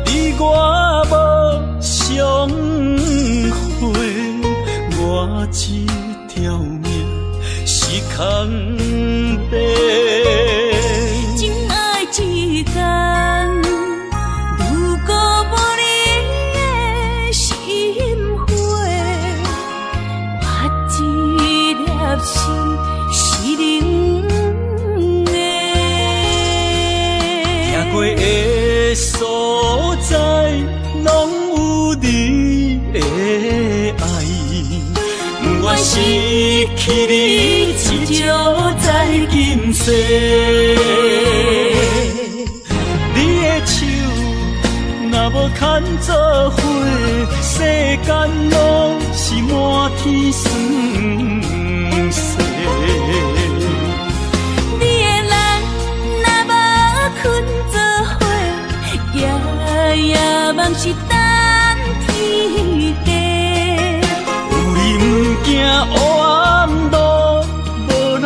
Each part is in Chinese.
你我无相会，我这条命是空白。情爱之间，如果无你的心花，我这粒心是冷的。行过的所在，拢有你的爱，不愿失去你，只少在今世。你的手若无牵做伙，世间拢是满天酸涩。你的人若无困做伙，夜梦是等天地。有你不惊黑暗路无人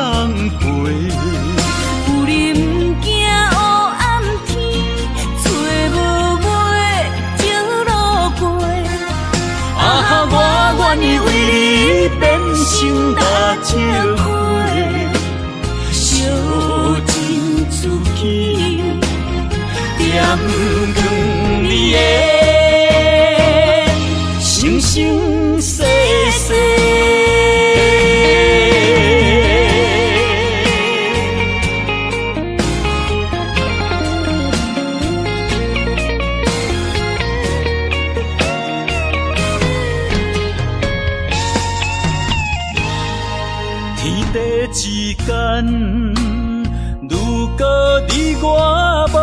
陪，有你不惊黑暗天，找无尾情路过。啊，我愿意为你变成大石花，烧尽自己，点光你的生生世世。天地之间，如果你我无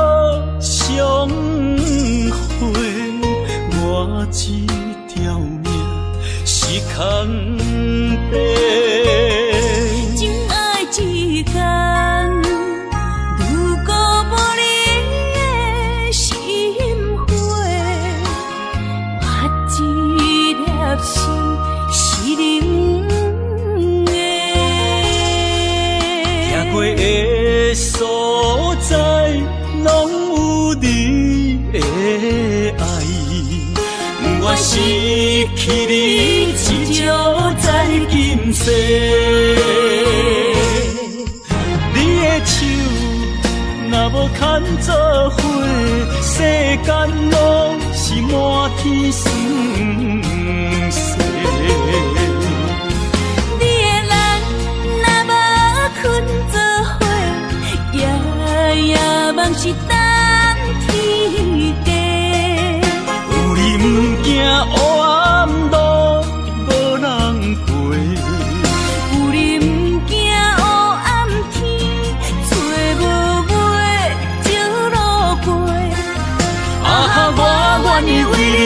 相会，我这条命是空白。情爱之间，如果无你的心花，我这粒心是冷的。行过的所在，拢有你的爱，不愿失去你，只少在今世。你的手若无牵做伙，世间拢是满天酸涩。你的人若无困做伙，夜梦是等天地。有你不惊黑暗路无人陪，有你不惊黑暗天，找无尾情路过。啊，我愿意为你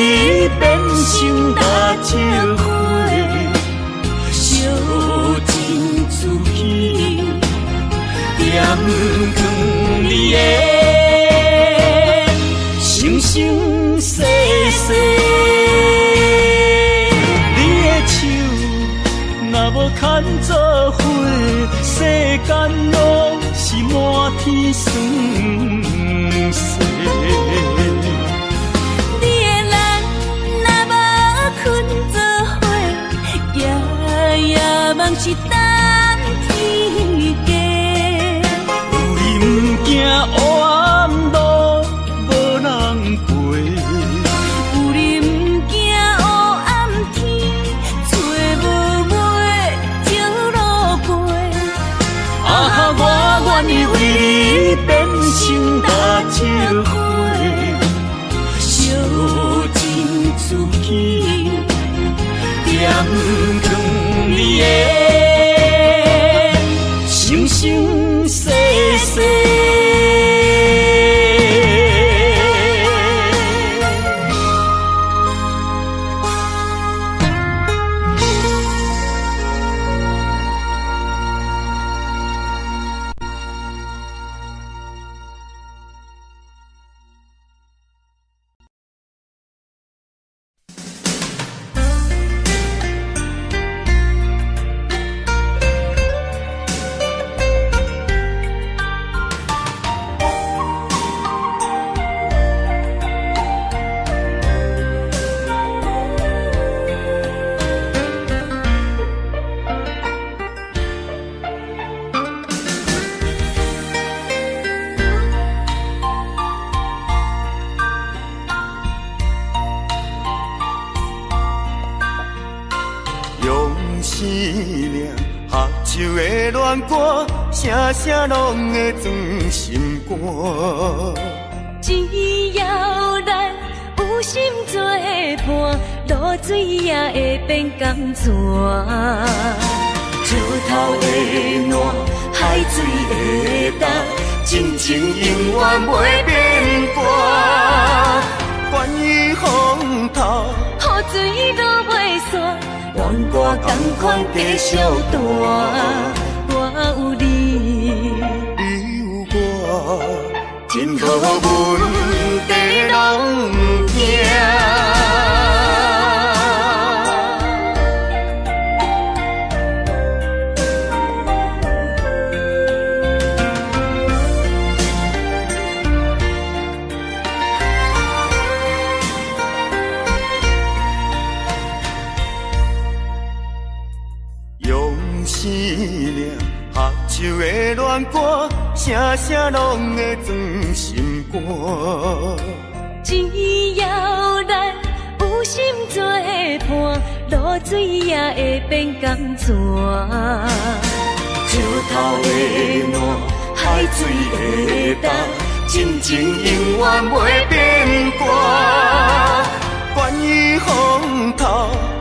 变成大石花，烧尽自己，点光你的生生世世。你的手若无牵做伙，世间拢是满天酸涩。你的人若无困做伙，夜梦是等天地。有你不惊黑暗路无人陪，有你不惊黑暗天，找无尾情路过。啊，我愿意为你变成大石花，烧尽自己，点光你的生生世世。思念，合唱的恋歌，声声拢会装心肝。只要咱有心作伴，露水也会变甘泉。石头的烂，海水的干，真情永远袂变卦。关于风头，雨水都袂散，愿歌同款继续弹。我有你，你有我，真好阮地拢不惊。思念，合唱的恋歌，声声拢会装心肝。只要咱有心作伴，露水也会变甘泉。石头的烂，海水的干，真情永远袂变卦。关于风头，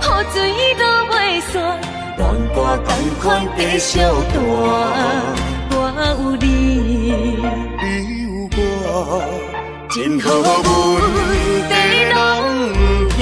雨水都袂散，愿歌同款继续弹。我有你，你有我，真好阮地拢不惊。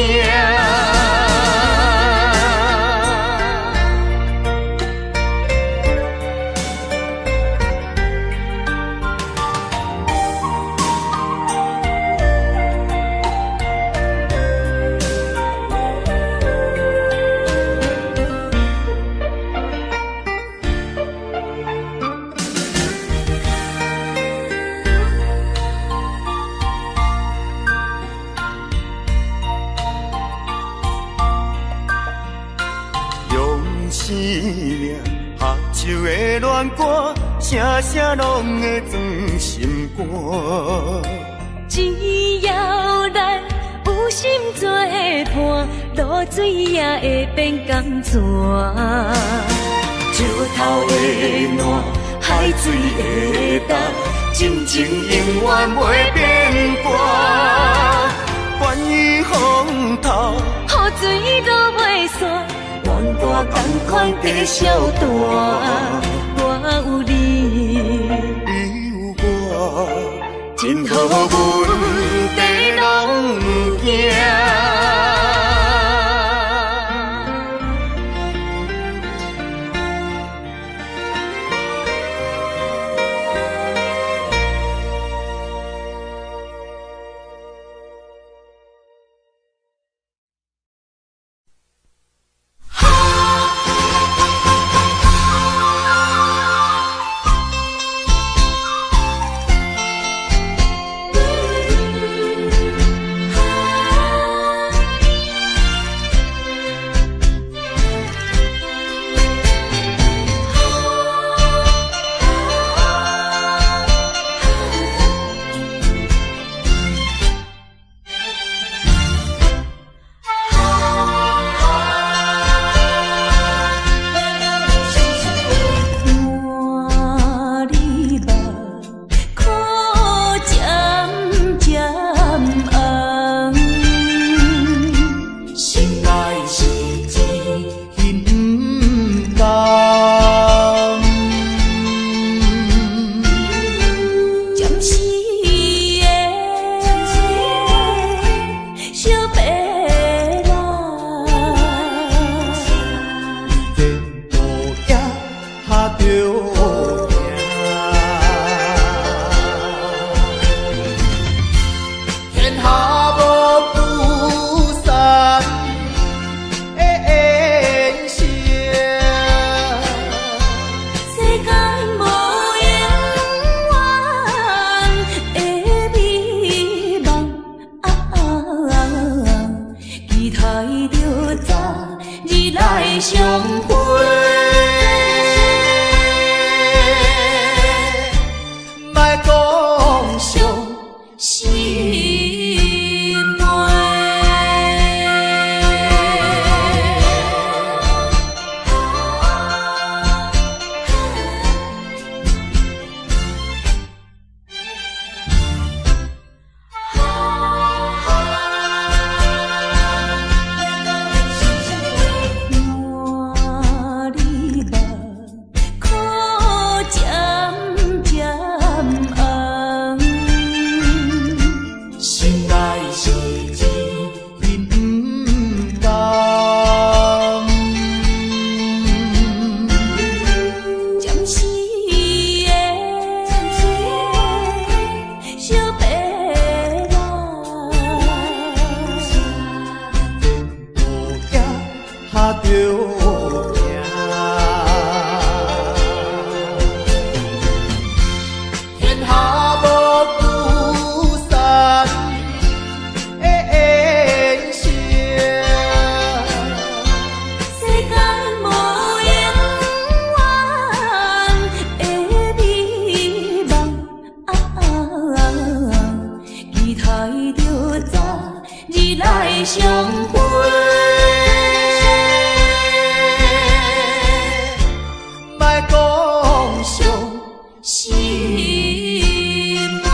思念，合唱的恋歌，声声拢会装心肝。只要咱有心作伴，露水也会变甘泉。石头的烂，海水的干，真情永远袂变卦。关于风头，雨水都袂散，愿歌同款继续弹。我有你，你有我，真好阮地拢不惊。是因不甘。暂时的小白兰，无惊哈着。相会，莫讲伤心悲。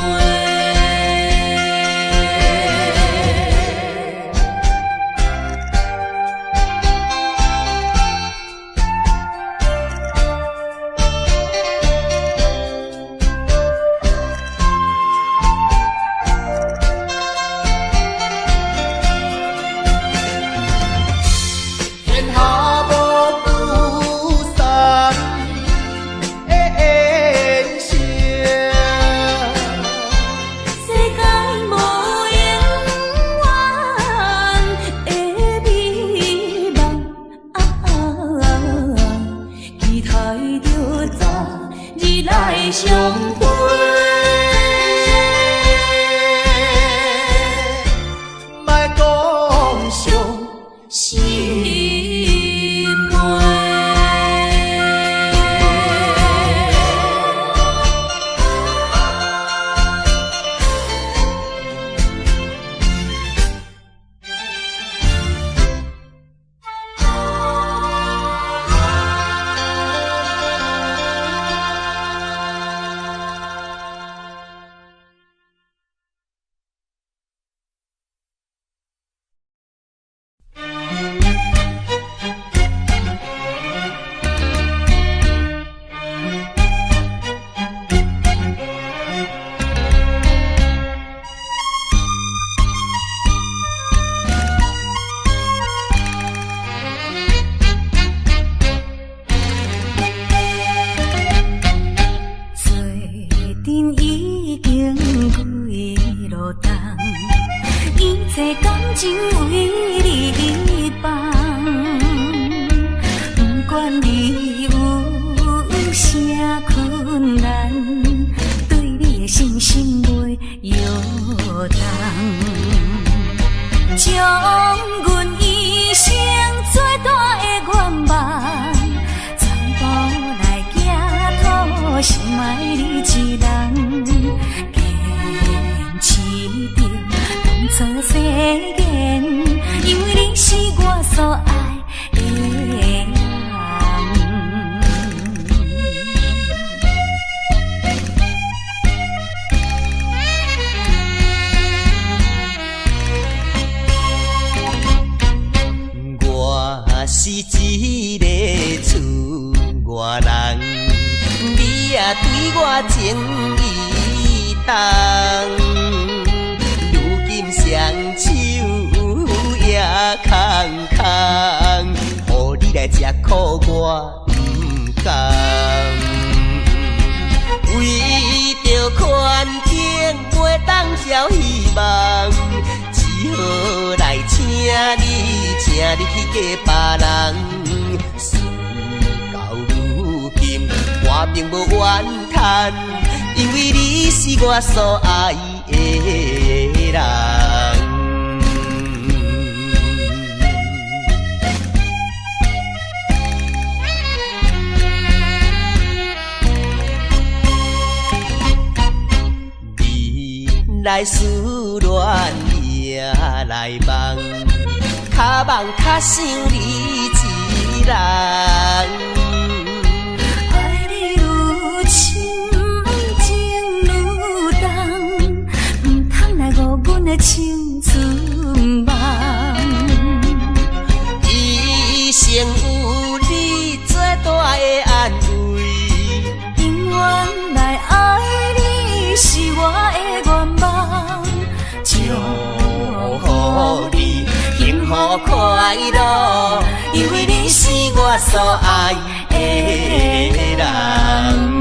相会，莫讲伤心悲。是一个厝外人，你啊对我情意重，如今双手也空空，予你来吃苦我不甘，为着环境袂当交希望。只好来请你去嫁别人。事到如今，我并无怨叹，因为你是我所爱的人。你来思恋。也来梦，较梦较想你一人。爱你愈深，情愈重，唔通来误阮的青春梦。一生有你最大的安慰，永远来爱你是我的愿望。你幸福快乐，因为你是我所爱的人。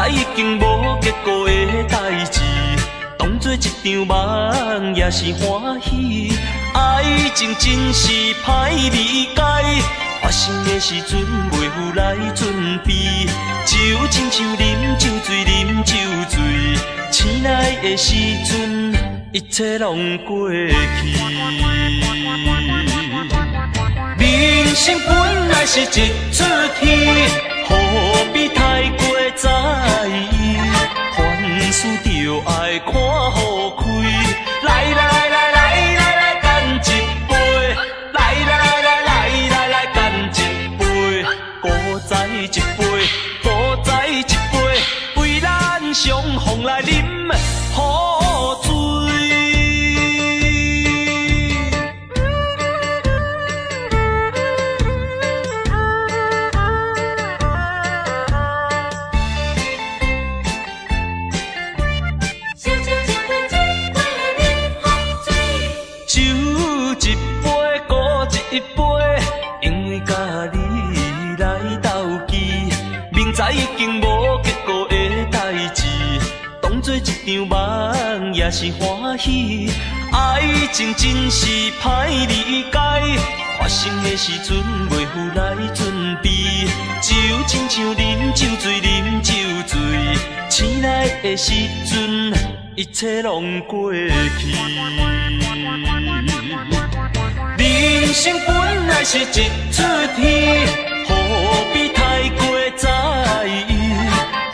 已经无结果的代志，当作一场梦也是欢喜。爱情真是歹理解，发生的时阵袂有来准备，就亲像啉酒醉，啉酒醉，醒来的时阵一切拢过去。人生本来是一出戏，何必太过在意？凡事就爱看好开。来来来来来来来，干一杯！来来来来来来来，干一杯！搁再一杯，搁再一杯，为咱相逢来饮好醉。已经无结果的代志，当作一场梦也是欢喜。爱情真是歹理解，发生的时阵袂有来准备，就亲像啉酒醉，啉酒醉，醒来的时阵一切拢过去。人生本来是一出戏，何必太过在意？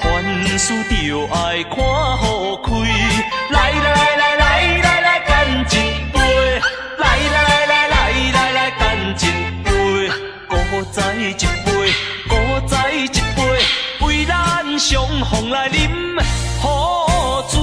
凡事就爱看好开。来来来来来来，干一杯！来来来来来来，干一杯！搁再一杯，搁再一杯，为咱相逢来饮好醉。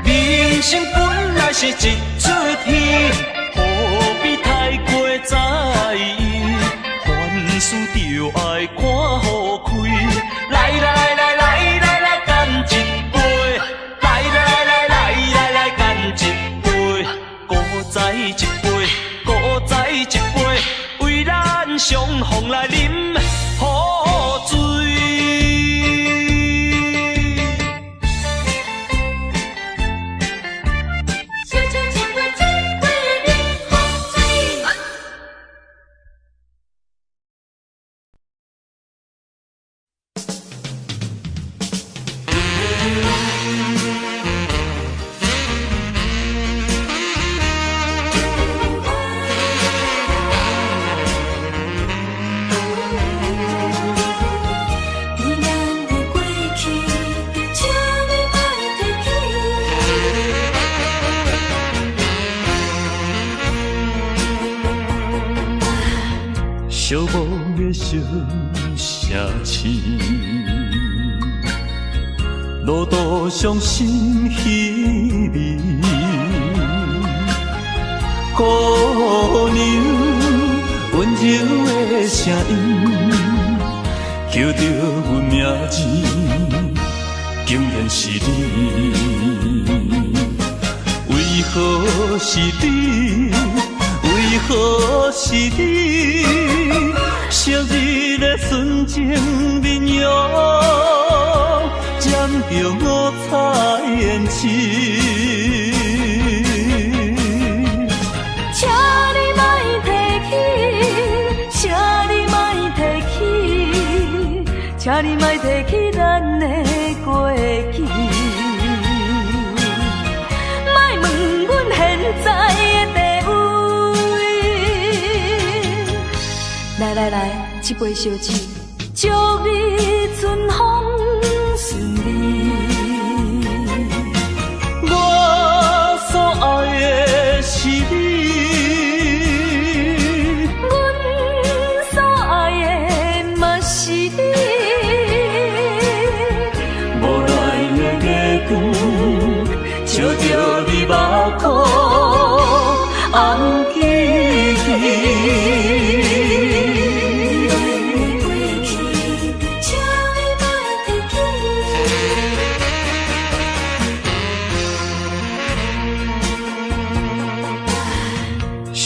人生本来是一出戏，何必太过在意？凡事就爱看好开。来来来来来来，干一杯！来来来来来来，干一杯！搁再一杯，搁再一杯，为咱相逢来饮好醉。寂寞的小城市，路途伤心稀微，姑娘温柔的声音，叫着阮名字，竟然是你。为何是你？为何是你？昔日的纯情面容，染着五彩胭脂。莫提起咱的过去，莫问阮现在的地位。来来来，一杯烧酒，祝你春风顺利。我所爱的是你。笑着你目眶红记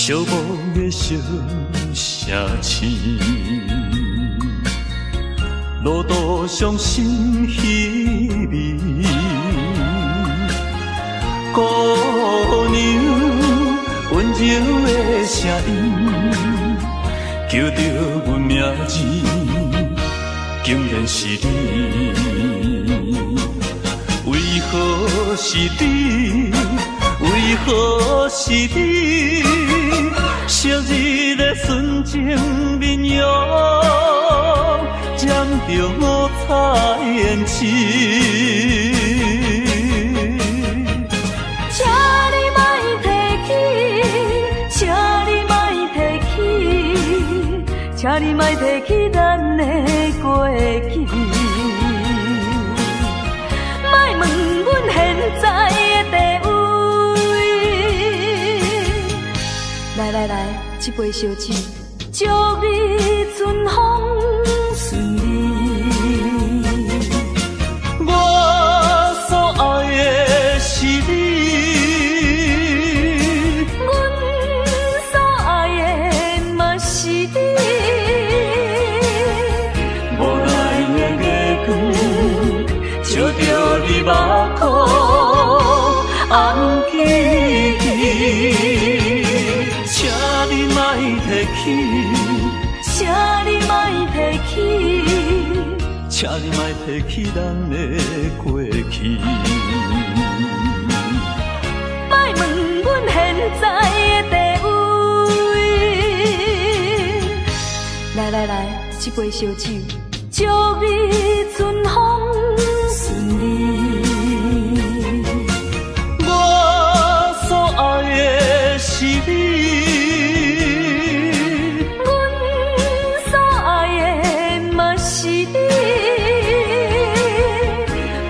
寂寞的小城市，路途上心稀微。姑娘温柔的声音，叫着阮名字，竟然是你。为何是你？为何是你？昔日的纯情面容，染着五彩胭脂。请你莫提起咱的过去，莫问阮现在的地位。来来来，一杯烧酒，祝你春风顺利。我所爱的是你。着你目眶红记，请你莫提起，请你莫提起，请你莫提起咱的过去。莫问阮现在的地位。来来来，一杯烧酒，祝你春风顺利。我所爱的是你，阮所爱的嘛是你。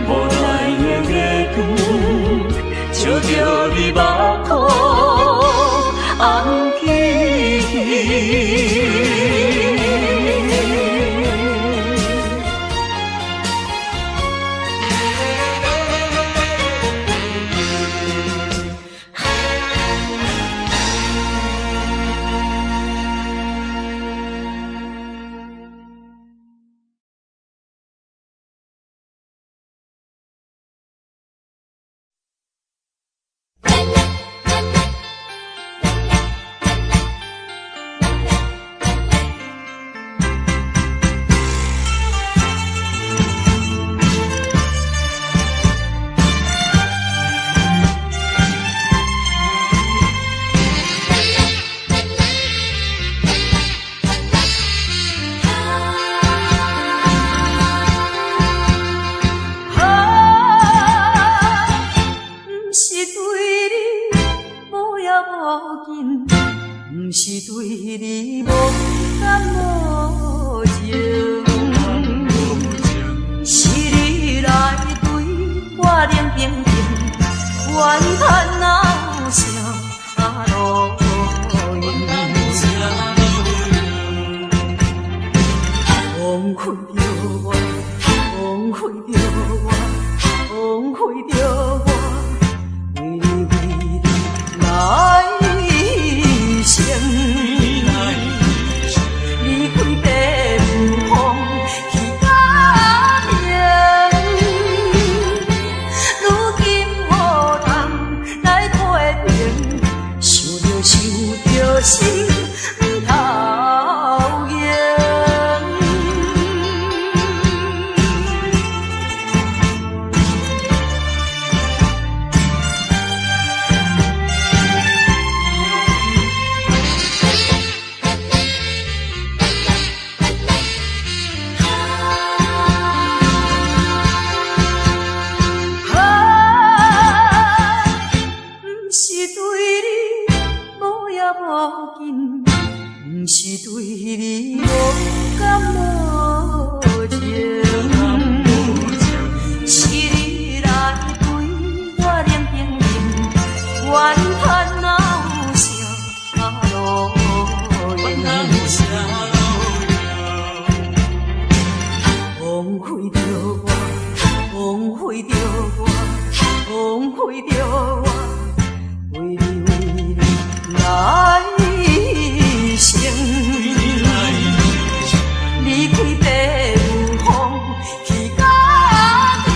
无奈的月光，照着你目眶红记。不是对你无感无情，是你来对我冷冰冰，怨叹闹声路影，枉费着我，枉费着我，枉费着我，为你来。离开地方去家庭，如今何当是对你无感无情，是你来对我冷冰冰，怨叹哪有啥路用？枉费着我，枉费着我，枉费着我，为你来生。离开地有风去甲停，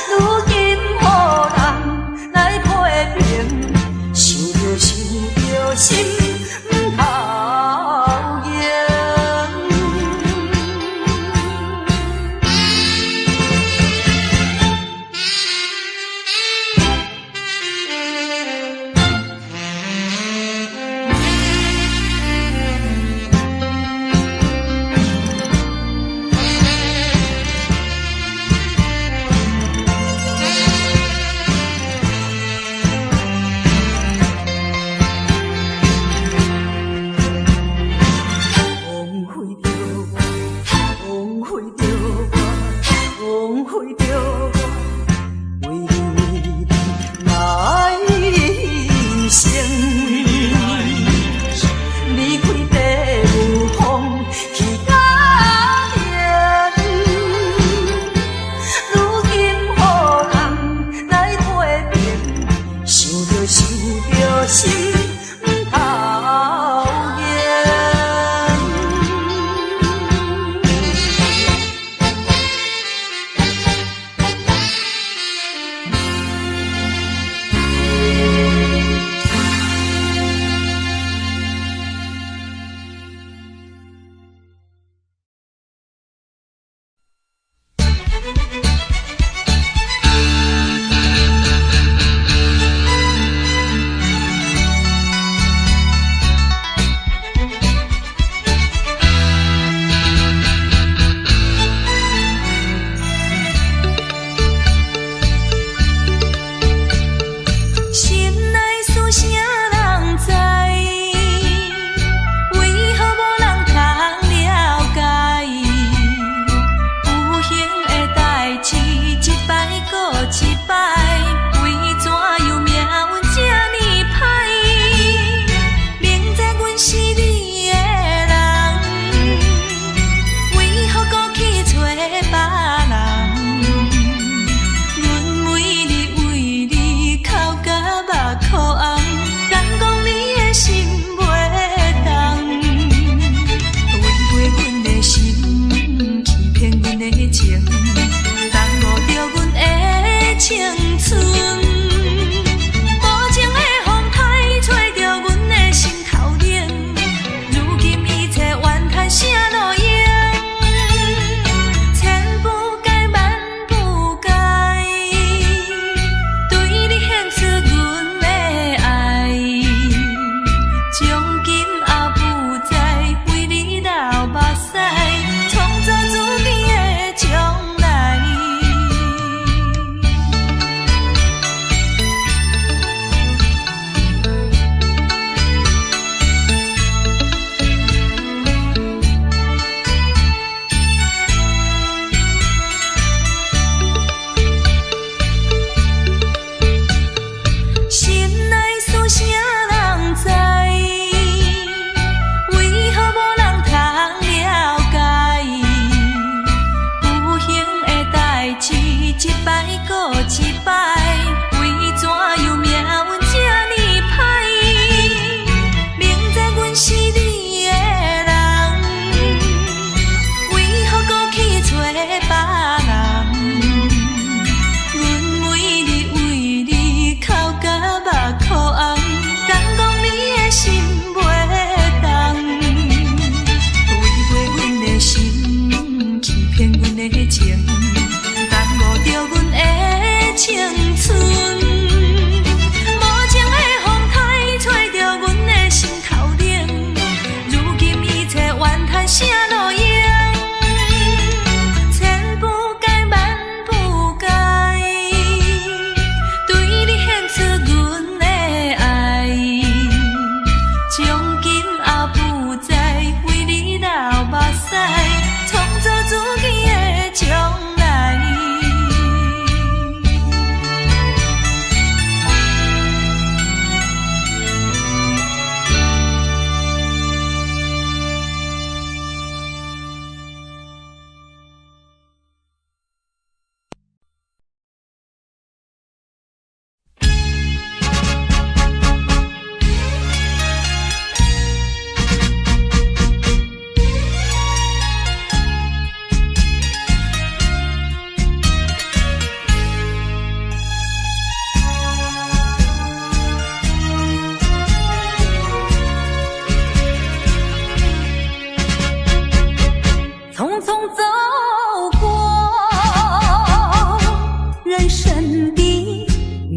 如今予人来批评，想着心不头硬。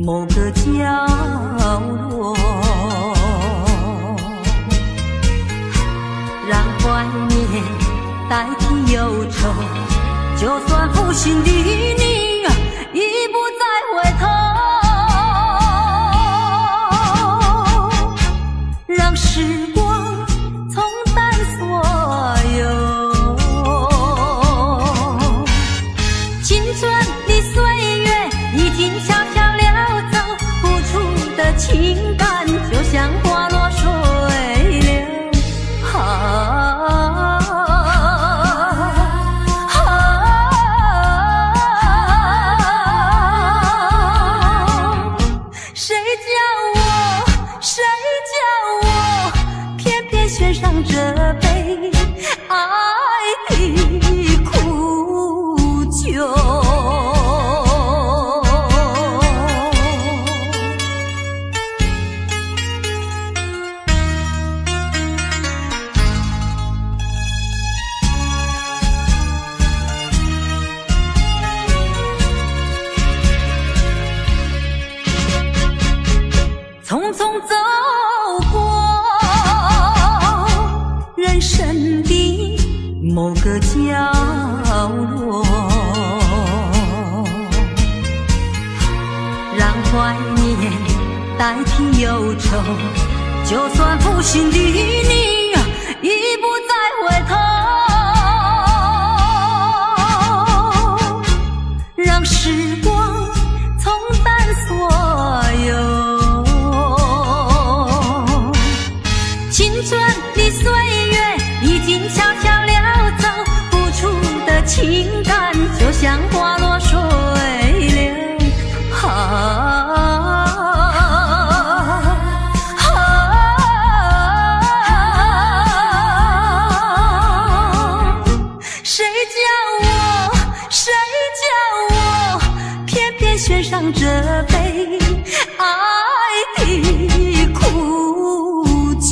某个角落，让怀念代替忧愁，就算负心的你已不再回头，让时光冲淡所有青春的岁月，已经悄悄溜走，付出的情感就像花落水流。献上这杯爱的苦酒，匆匆走过人生的某个角落，让怀念代替忧愁，就算负心的你已不再回头，让时光冲淡所有青春的岁月，已经悄悄溜走，付出的情感就像花落水流。谁叫我偏偏选上这杯爱的苦酒？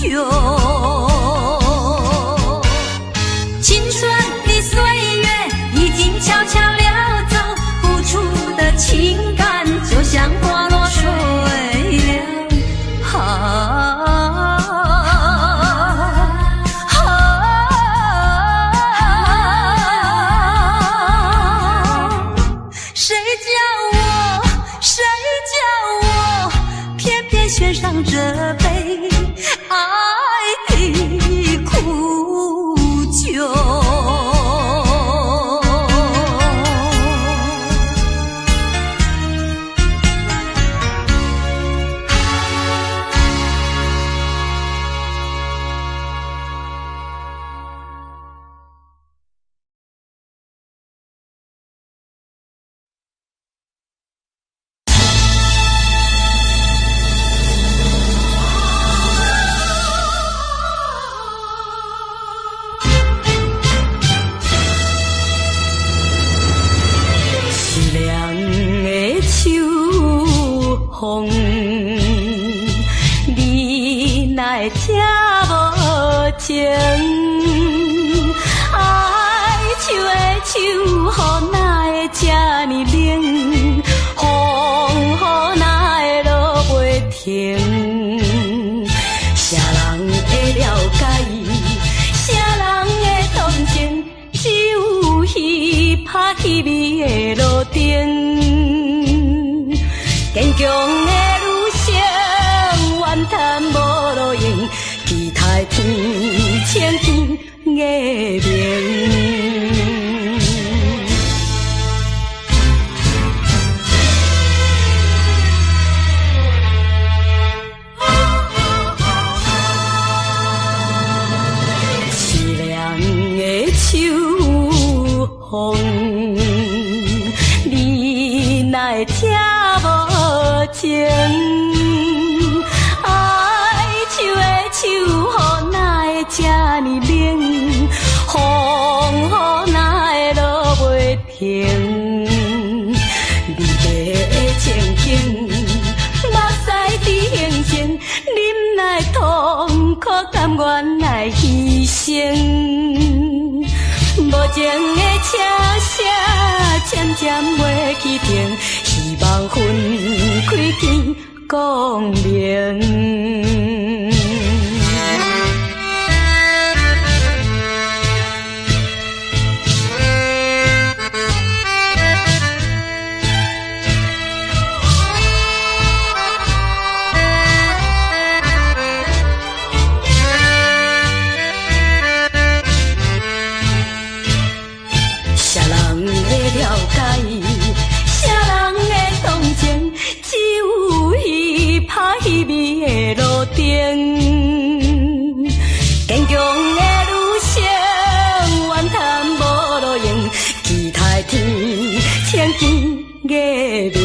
青春的岁月已经悄悄溜走，付出的情感就像花落水流。谁叫我偏偏选上这杯爱的苦酒？风，你哪会听无情？爱树的手，雨哪会这呢冷？风哪会落袂停？啥人会了解伊？啥人会同情？只有伊拍稀微的路灯。坚强的女性，怨叹无路用，期待天青天的明。凄凉的秋风，你哪会听无情？爱树的手，雨哪会这呢冷？风哪会落袂停？离别的情景，目屎在形成，忍耐痛苦，甘愿来牺牲。无情的车声渐渐袂去停，希望分开天光明。啥人会了解？啥人会同情？只有彼拍彼美的路顶，坚强的女性怨叹无路用，期待天青见月明。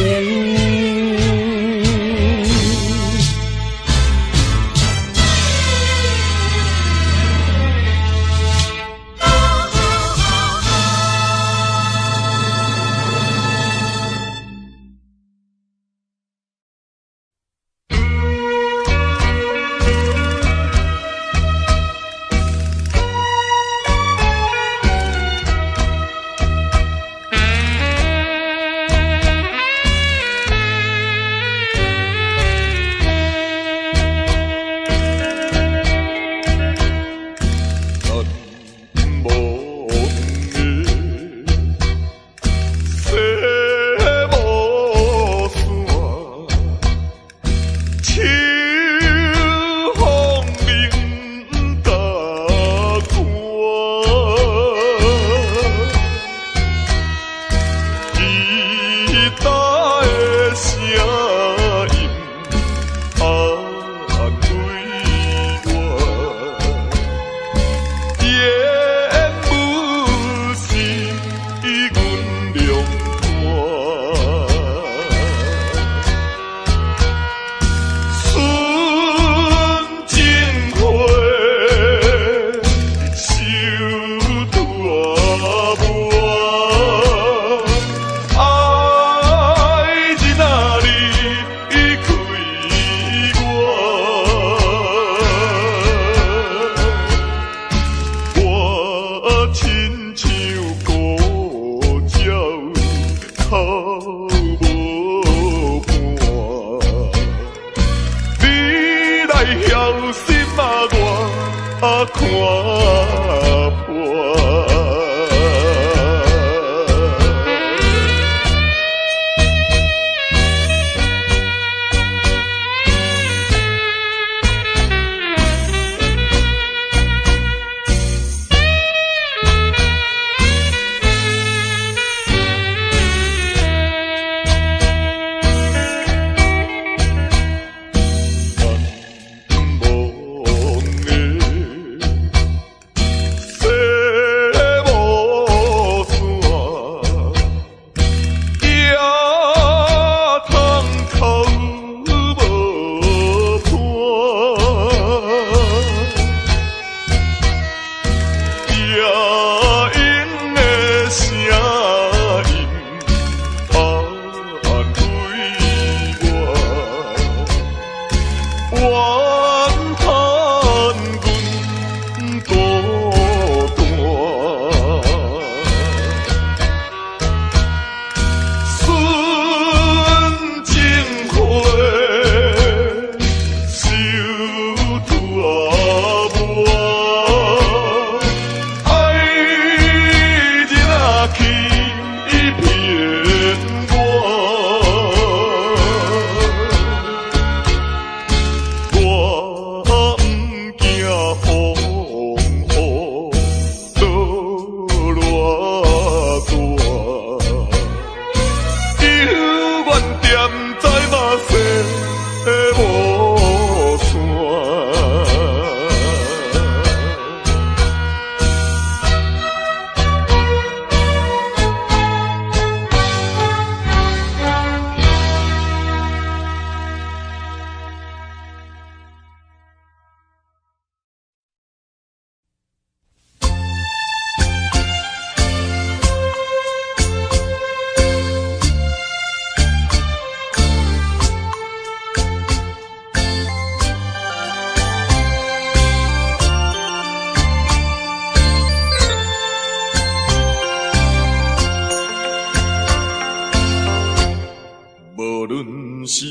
论是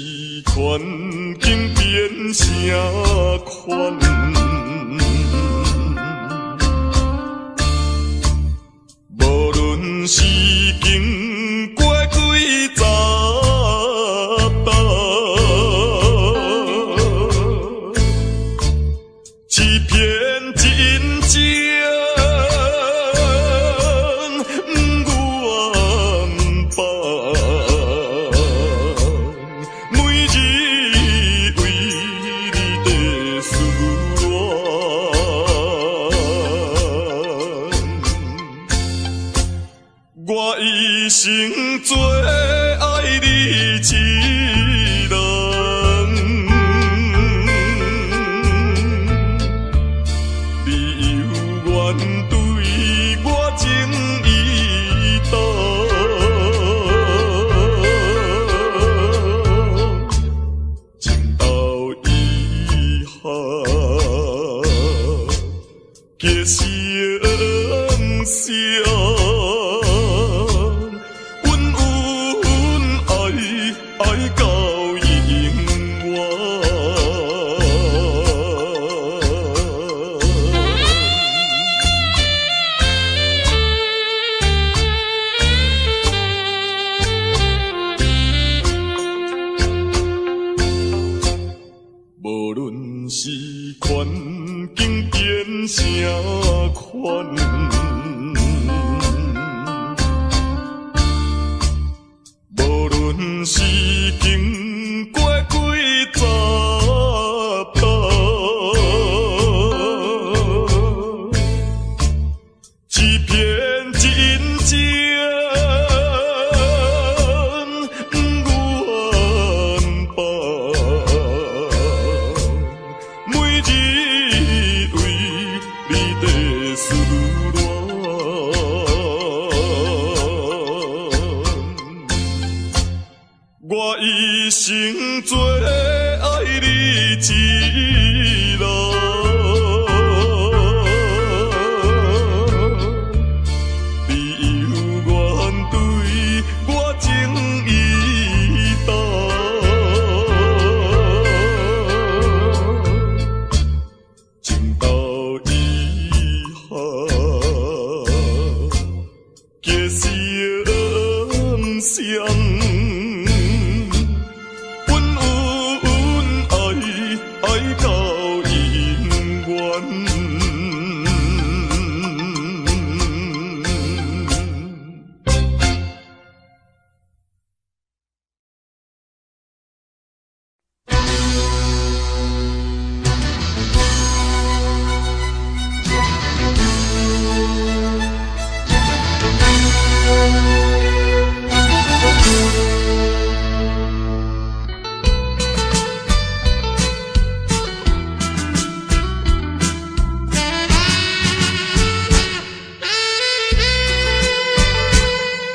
环境变啥款，无论是经过几十道，欺骗真情。我一生做爱你一人，你有缘对我情意重，情到以后结成相。爱到永远，无论是环境变啥款。是经过几十道，欺骗真情，不愿放，每日为你在思恋。我一生做爱你一人，你有缘对我情意重，情到以后结成相。爱到永远。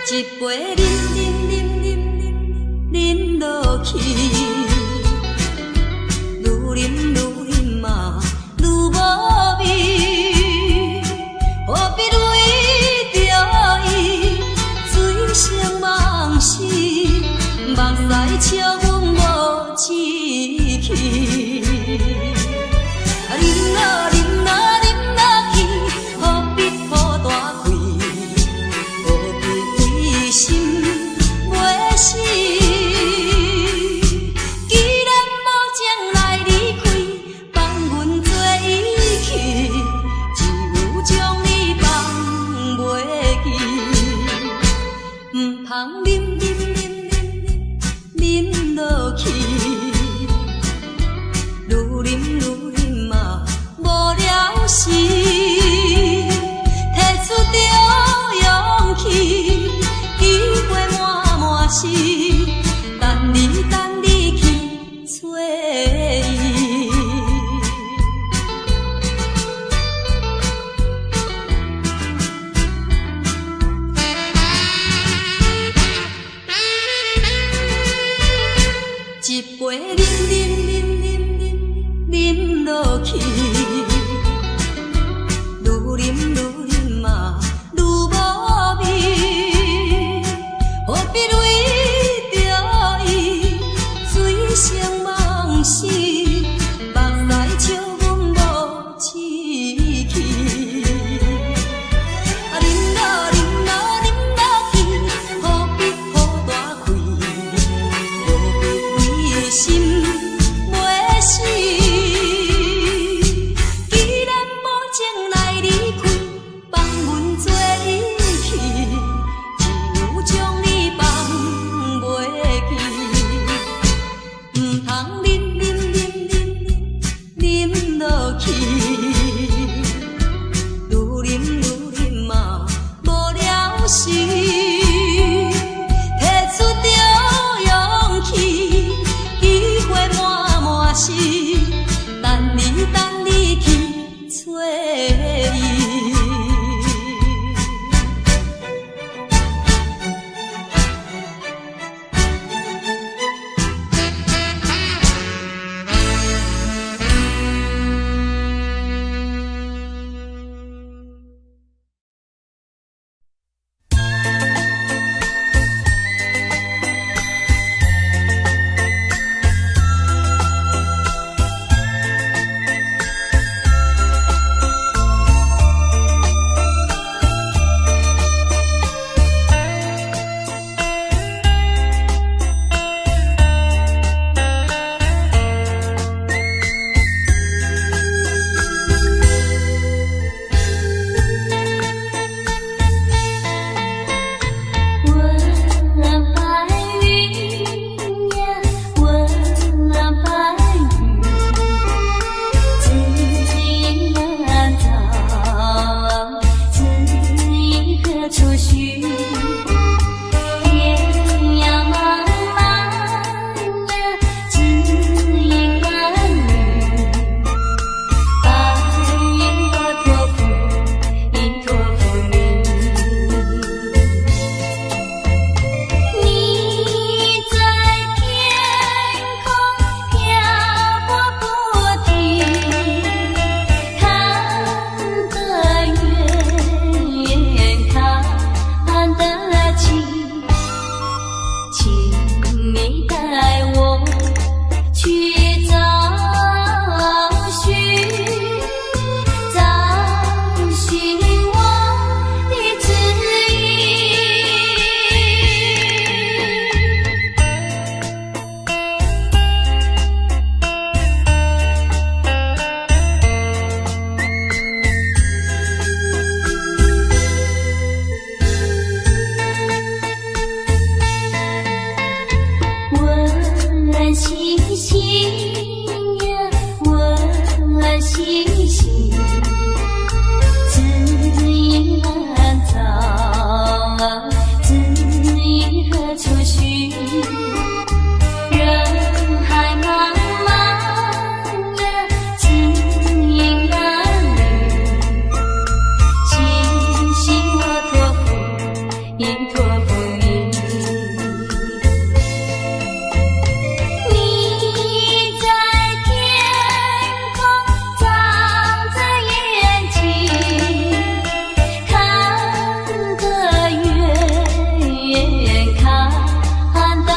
一杯饮落去，愈饮嘛愈无味，何必为着伊醉生梦死，目屎笑阮无志气。饮落去，何必抱大气？心袂死，既然无将来离开，放阮做伊去，只有将你放袂记。毋通饮落去，愈饮嘛无了时，摕出着勇气。是等你去找伊，一杯饮落去，愈饮嘛愈无味。何必为着伊心袂死。既然无情来离开，放阮做伊去，只有将你放袂记。毋通啉落去，愈啉嘛无了时。摕出着勇气，机会满是，等你去找伊。看得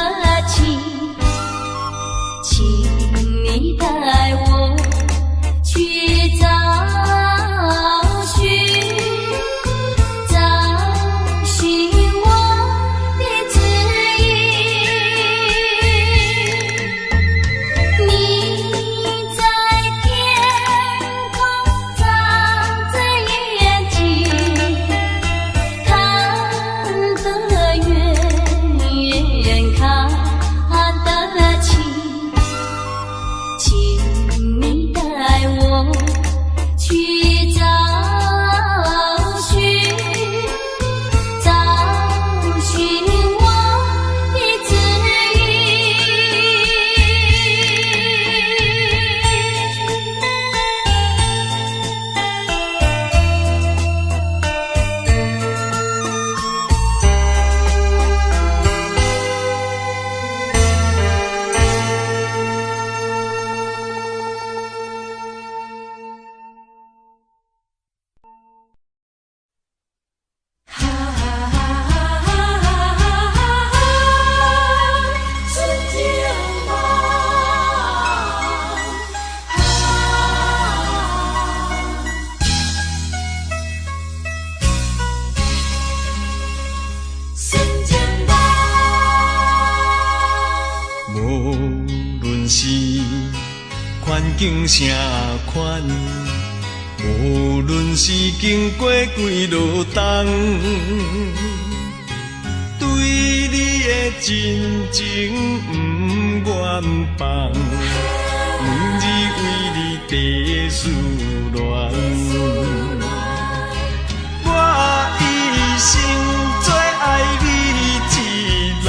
论是环境啥款，无论是经过几落冬，对你的真情不愿放，每日为你地思恋。我一生最爱你一人，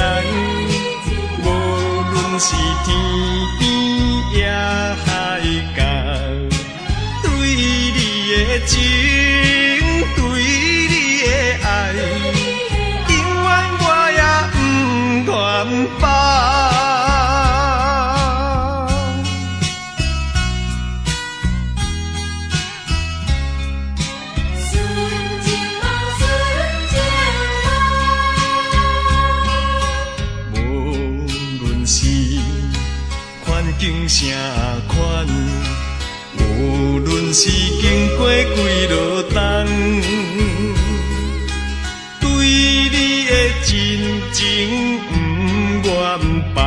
无论是天边也海角，对你的情，对你的爱，永远我也不愿放。境啥款，无论是经过几落冬，对你的真情不愿放，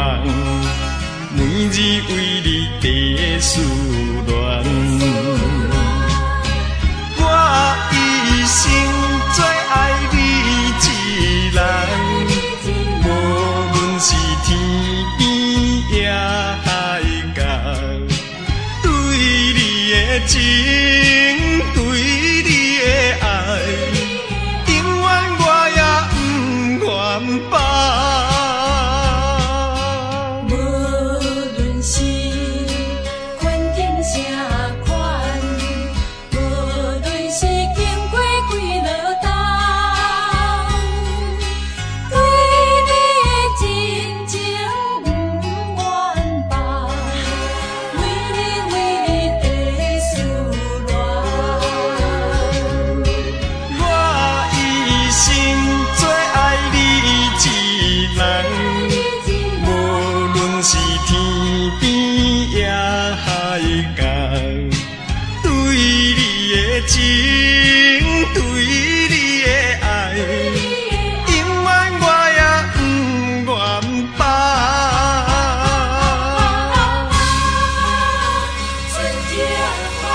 每日为你地思恋。我一生最爱你一人，无论是天边也海角，对你的情，对你的爱，永远我也不愿放。情对你的爱，永远我也不愿放。纯情梦，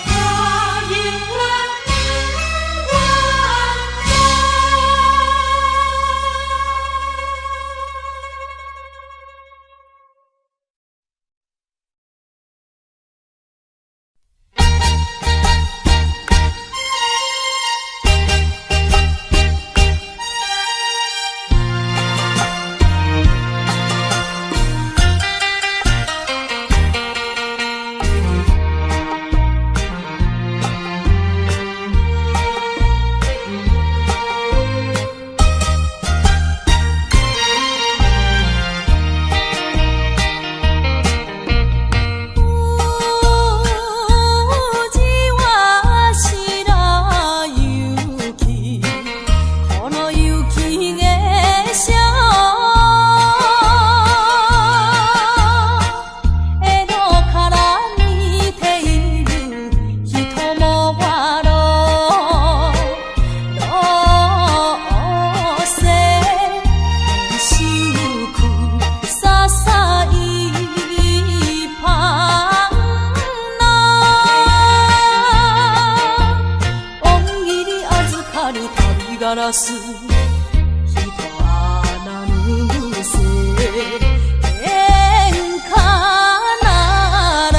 我永远不愿ガラス人はなぬせ喧嘩なら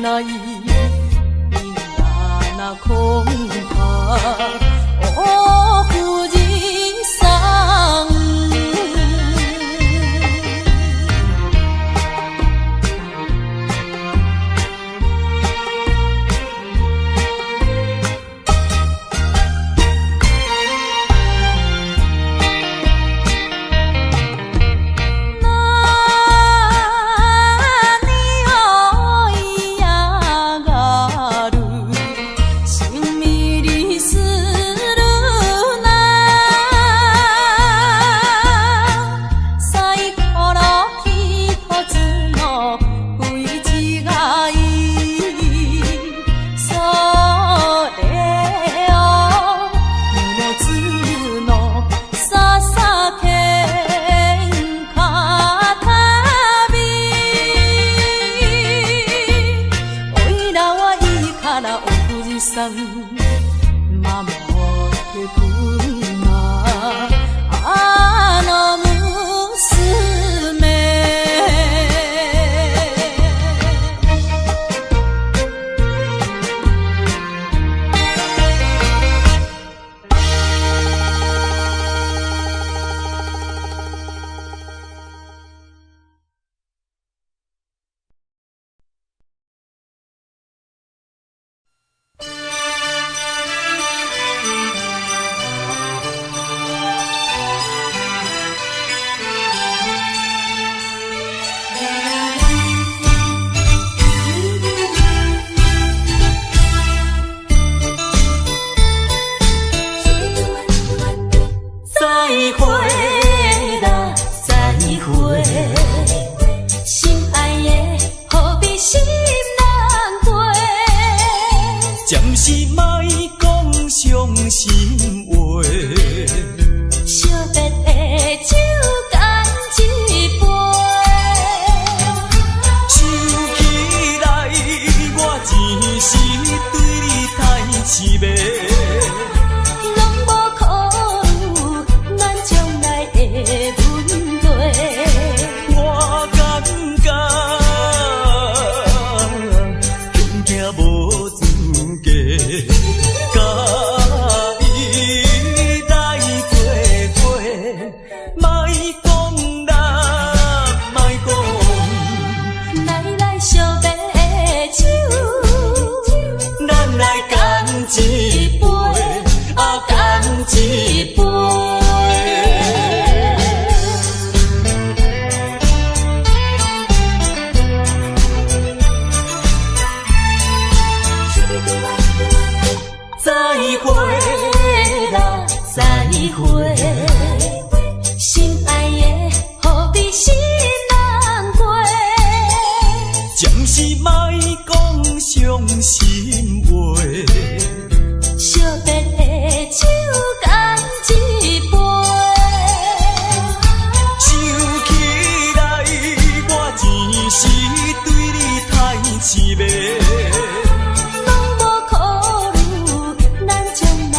那伊呀那空怕哦夫人桑。拢无考虑咱将来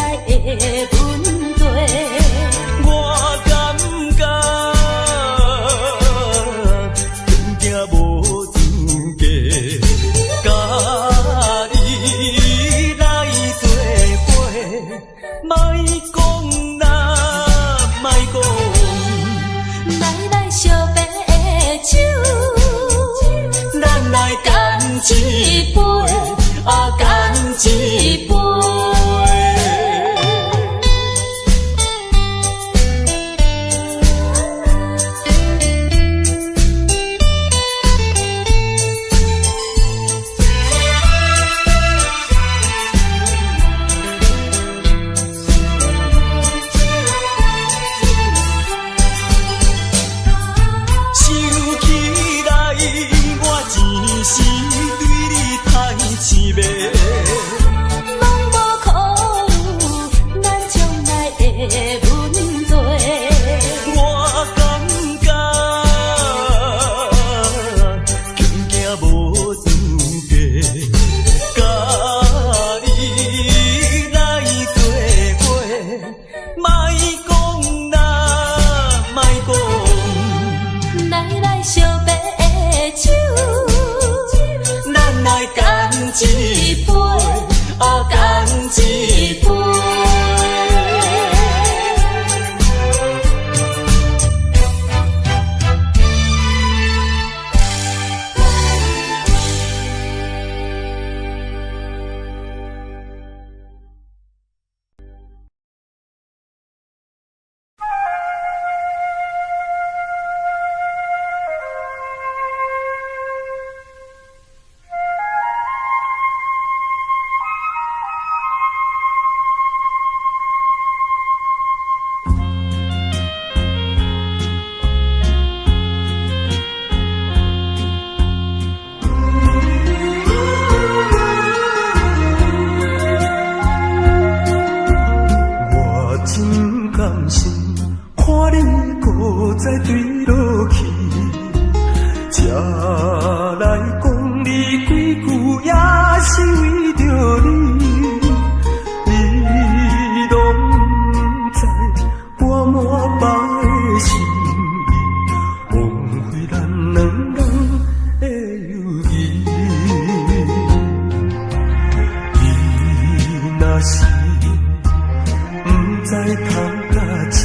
通甲深，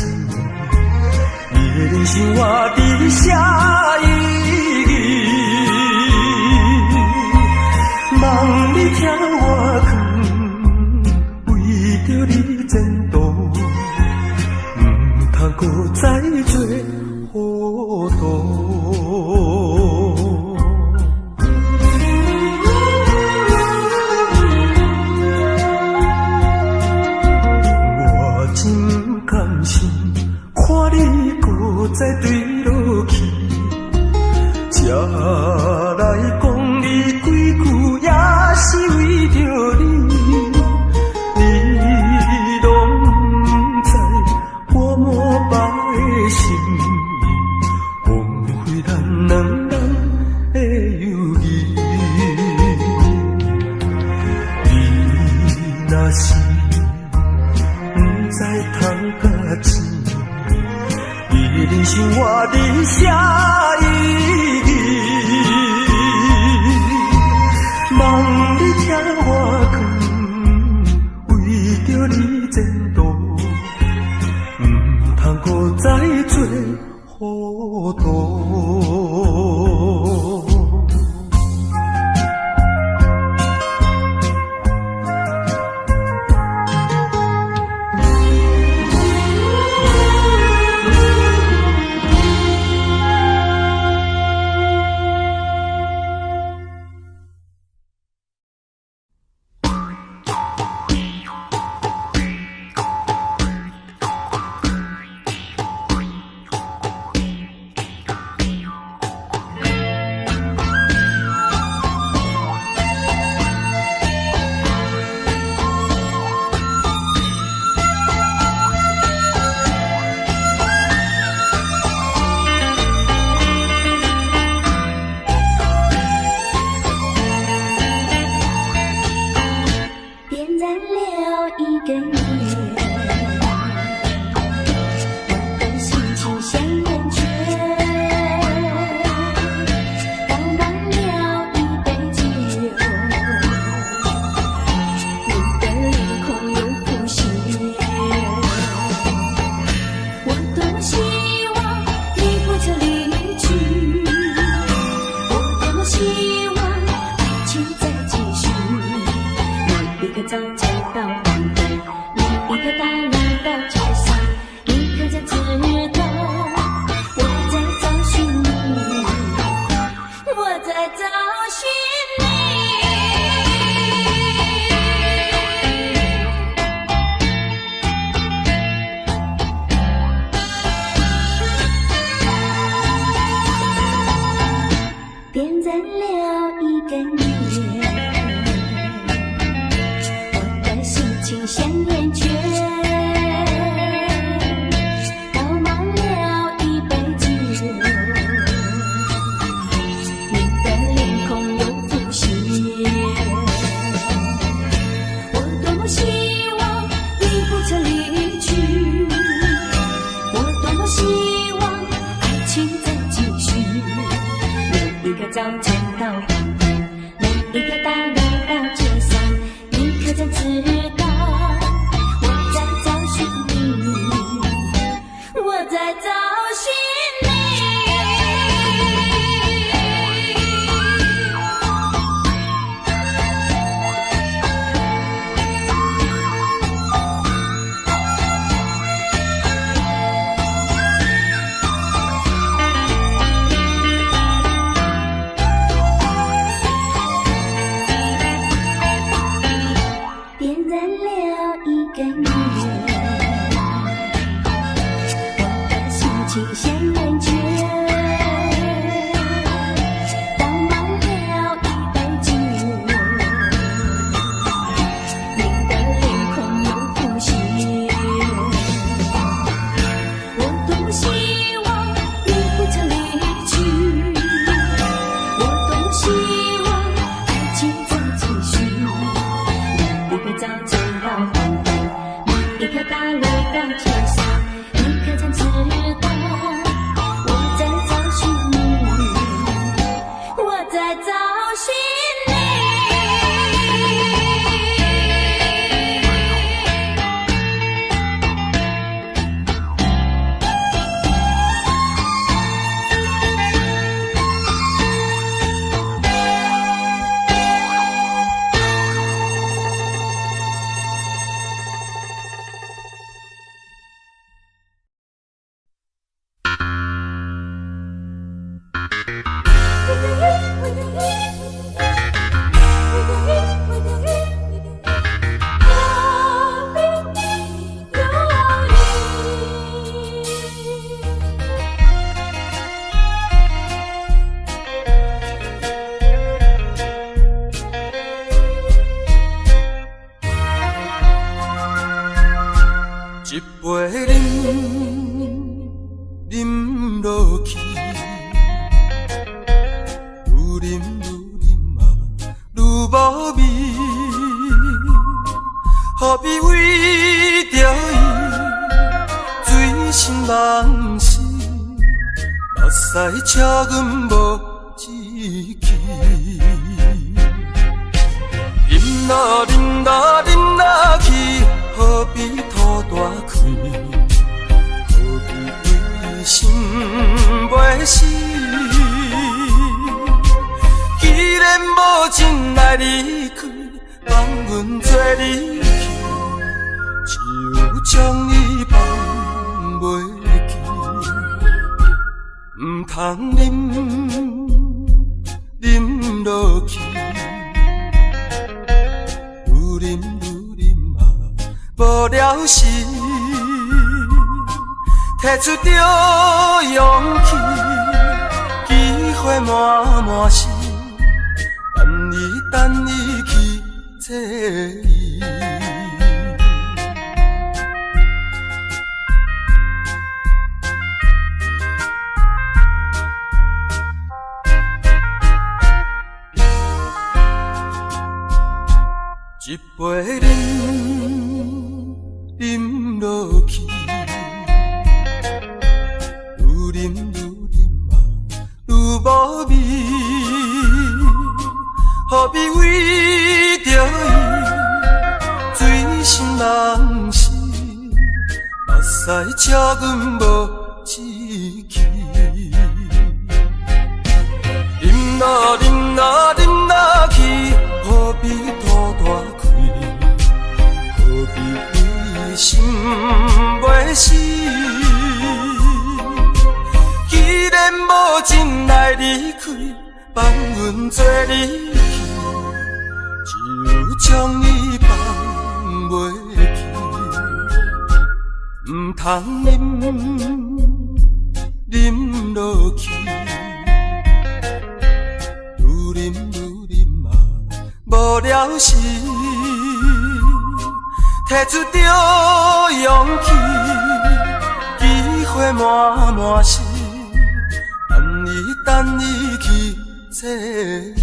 你的人生我伫写意义，望你听我劝，为着你前途，唔通搁再做糊涂。再对落去，才来讲你几句，也是为着你，你拢知我膜拜的心意，枉费咱两人的友谊。你若是不知通甲深，你的人生我伫写意义，望你听我劝，为着你前途，唔通搁再做糊涂。一杯饮，饮落去，愈饮嘛愈无味，何必为着伊醉心梦死？目屎笑阮无志气，饮落饮落饮落去，何必吐大开？何必为心袂死？既然无情来离开，放阮做离去，只有将你放袂记。唔通饮落去，愈饮嘛无了时，摕出着勇气，机会满是，等你去找伊。一杯饮落去，愈饮嘛愈无味，何必为着伊醉心梦死？目屎笑阮无志气，饮落饮落饮落去，何必吐大开？何必为心袂死？既然无情来离开，放阮做离去，只有将你放袂记。唔通饮落去，愈饮嘛无了时，摕出着勇气，机会满是，等你去找伊。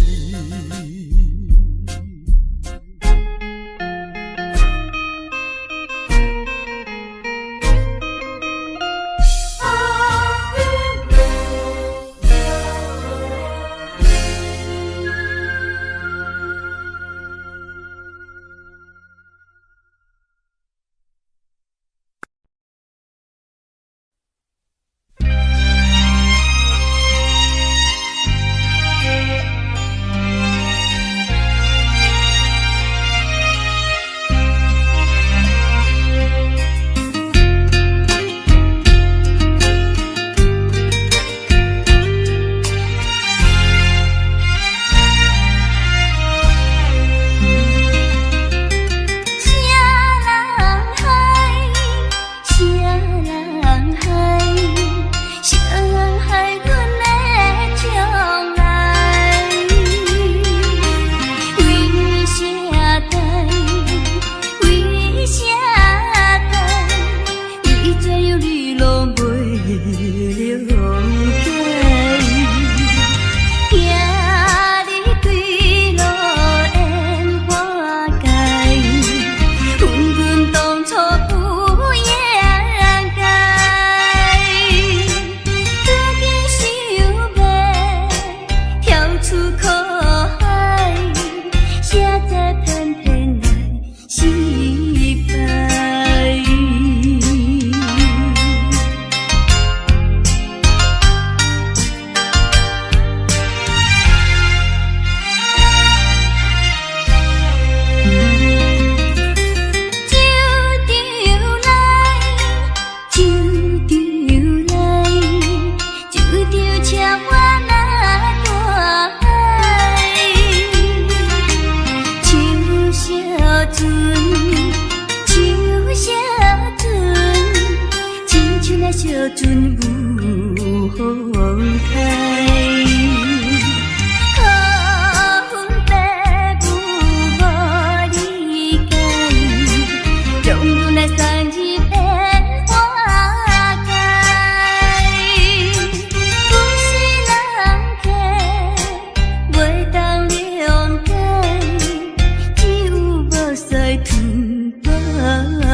阵有风台。可恨爸母无理解，将阮来送入变花界。不是人客，袂当谅解，只有无使吞白爱。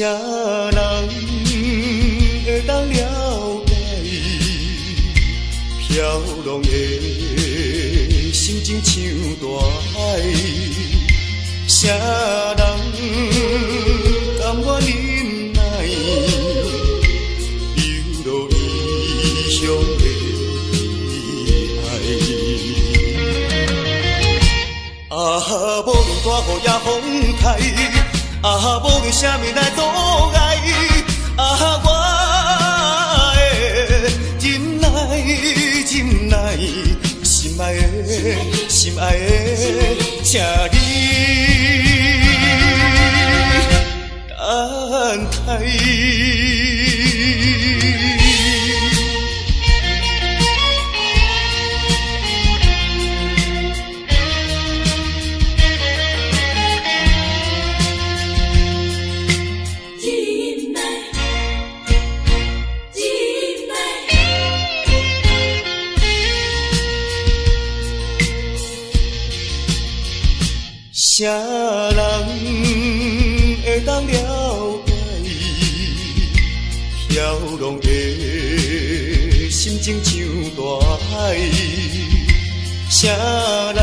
啥人会当了解飘浪的心情像大海？啥人甘愿忍耐流落异乡的爱？啊，无论大雨也风台。啊，无论啥物来阻碍，啊，我会忍耐，忍耐，心爱的，心爱的，请你等待。啥人会当了解飘浪的心情像大海？啥人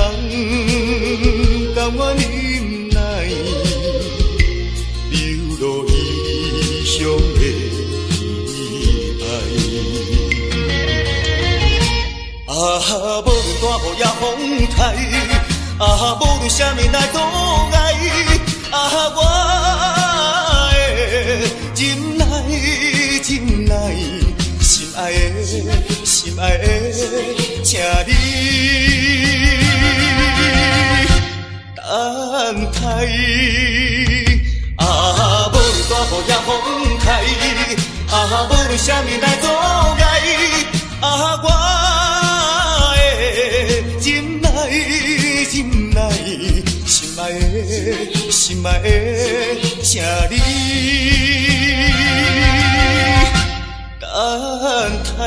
甘愿忍耐流落异乡的爱？啊，无论大雨也风台。啊，无论啥物来阻碍，啊，我会忍耐，忍耐，心爱的，心爱的，请你等待。啊，无论大雨也风台，啊，无论啥物来阻碍，啊，我会忍耐。忍耐，心爱的，心爱的，请你等待。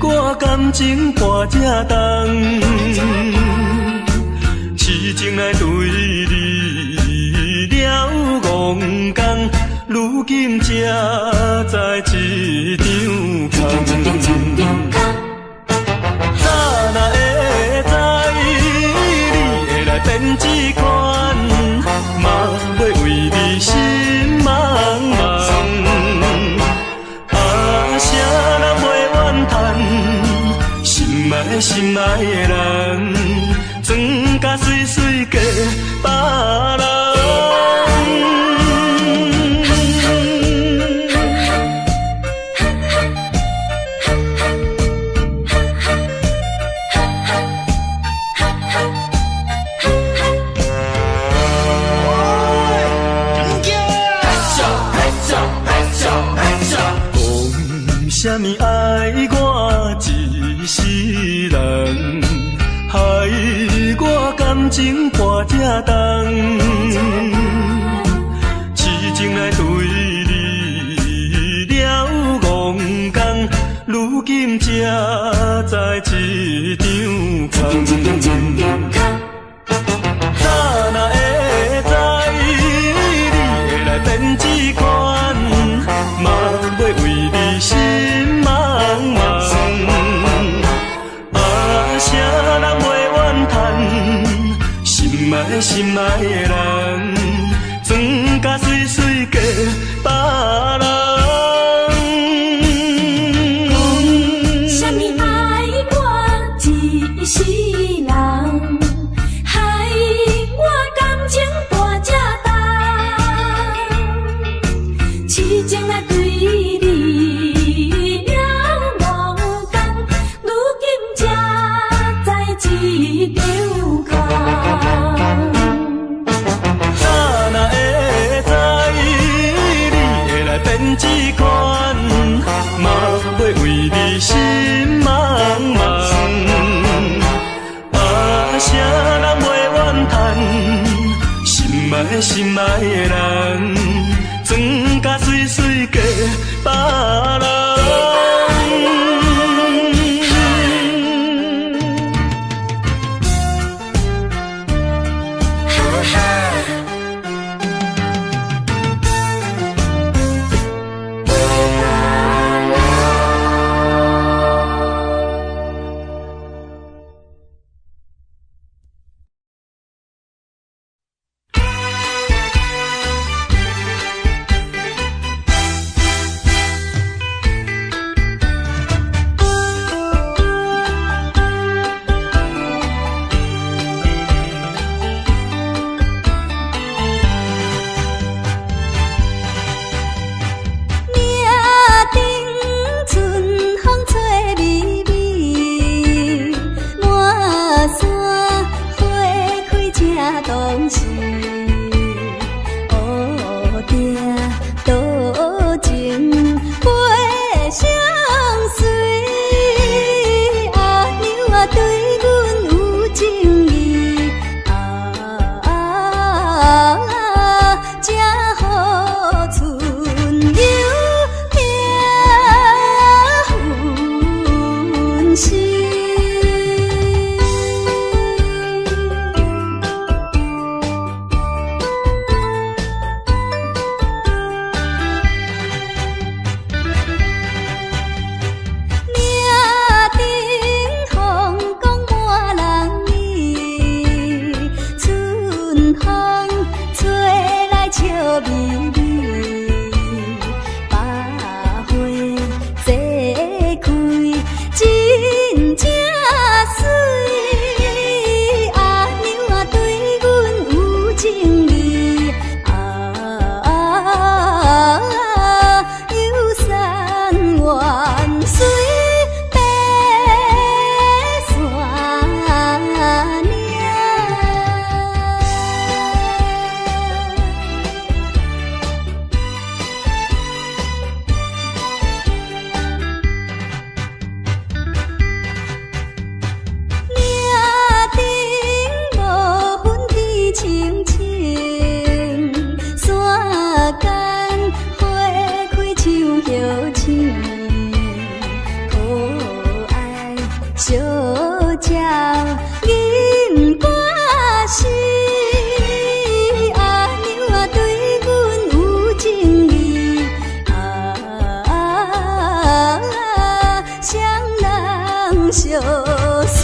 我感情破这重，痴情来对你了戆讲，如今才在一张空。早若会知你会来变这款，嘛要为你心茫茫。谁人袂怨叹？心爱的人，装甲水水嫁别人。啥物爱我一世人，害我感情破这重，痴情来对你了戆讲，如今才在一张空。早若会知你会来变这款，嘛要为你心茫茫。谁人袂怨叹？心爱的人，装甲水水嫁别人。啥物爱我一世人，害我感情大这重，痴情来对你了戆讲，如今才在一张空。早若会知你会来变这款，嘛要为你心茫茫。谁人袂怨叹？心爱的人，装甲水水嫁别人。小鸟银歌声，阿娘啊对阮有情意，双人相随。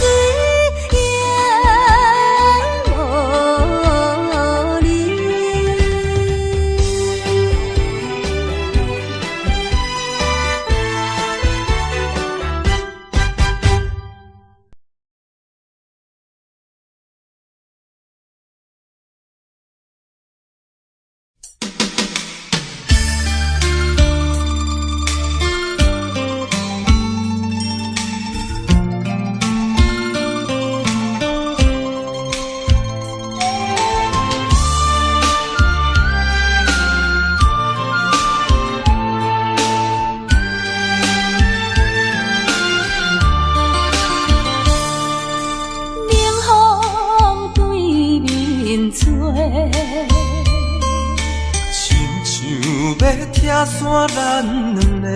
听线咱两个，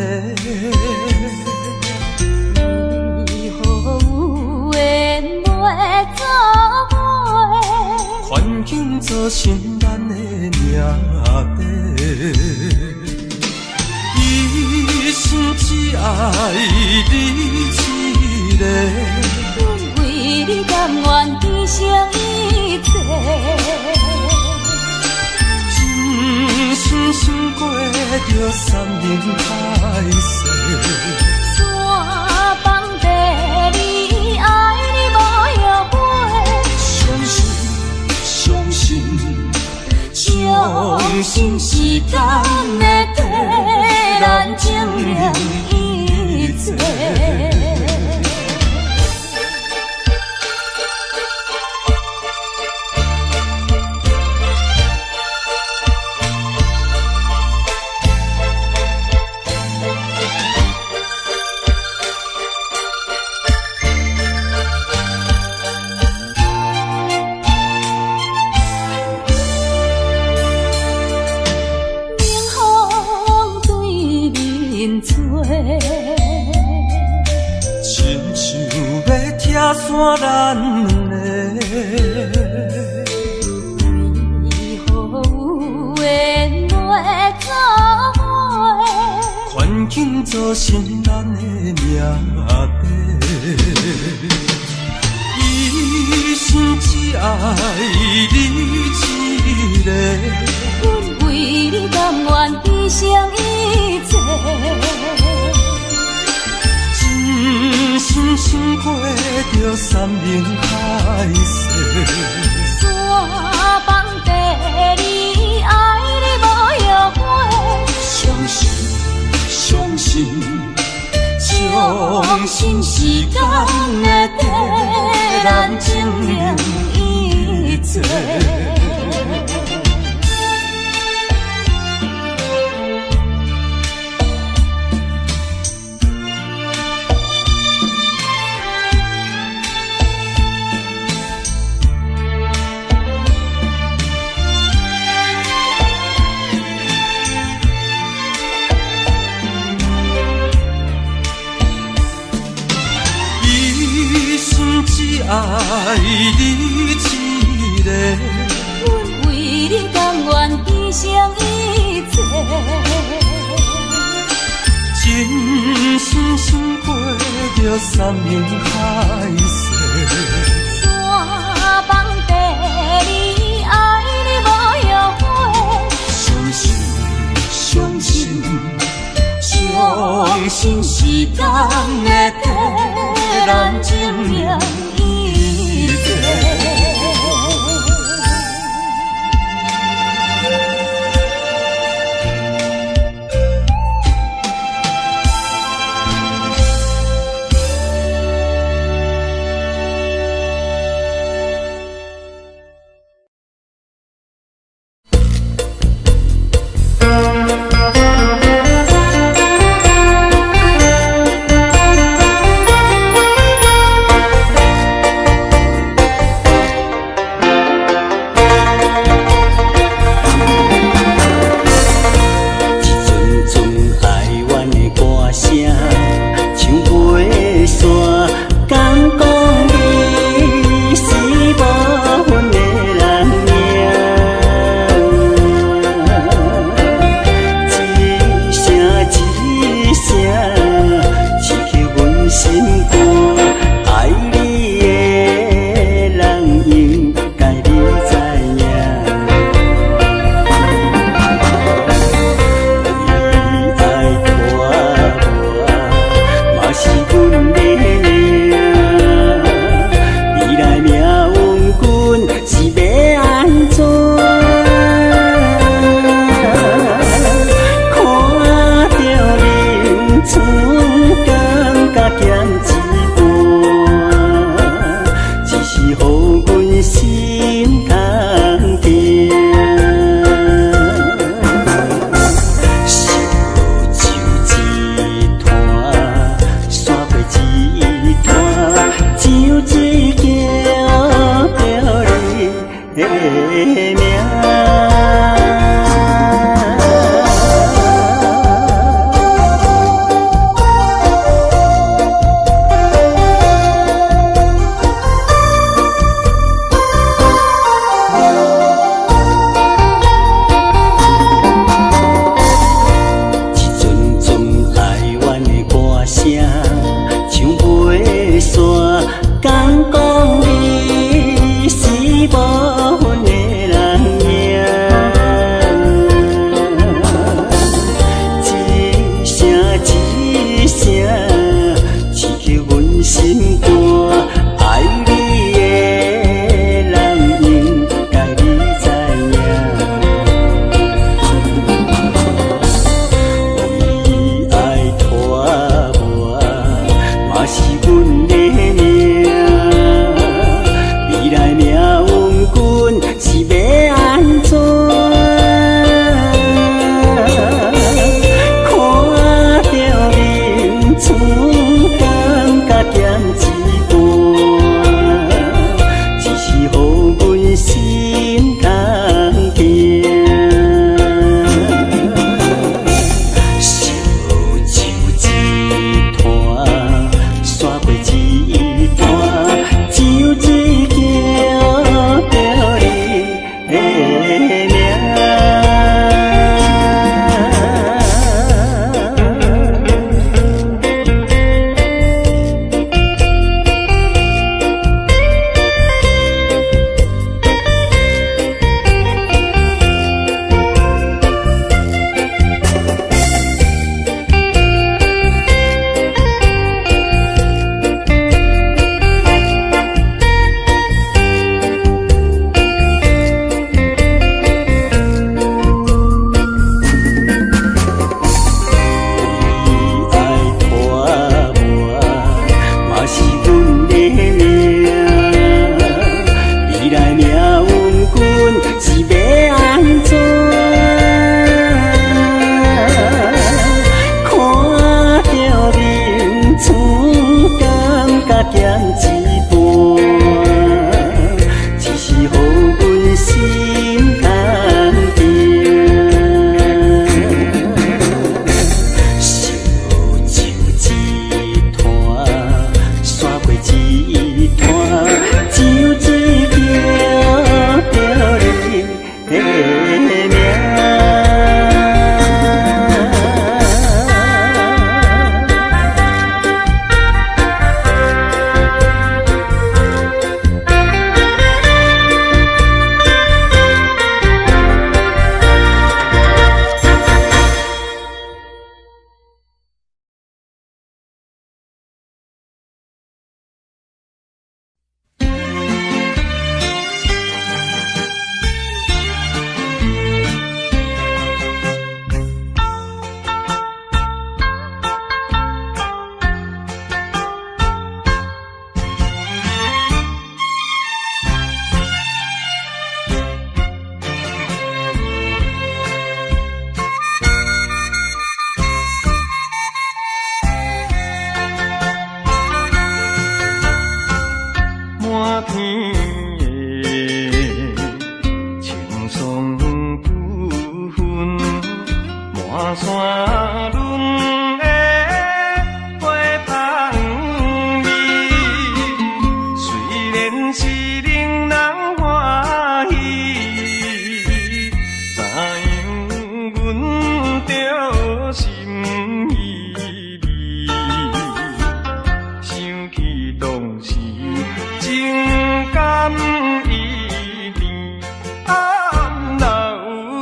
为何有缘袂做伙？环境造成咱的命底，一生只爱你一个，阮为你甘愿牺牲一切。深深过着山盟海誓，山崩地离，爱你无后悔。相信，相信，相信时间会替咱证明一切。线咱两个，为何有缘袂做伙？环境造成咱的命底，一生只爱你一个，阮为你甘愿牺牲一切。深深过着山盟海誓，山崩地离，爱你无后悔。相信，相信，相信时间会替咱证明一切。只爱你一个，阮为你甘愿牺牲一切。深深过着山盟海誓，山崩地离，爱你无后悔。相信，相信，相信时间会替咱证明一切。肝，爱你的人应该你知影。你爱看我，嘛是阮的命。未来命运阮是要安怎？看着面村感觉减少。拢是情感依恋，暗流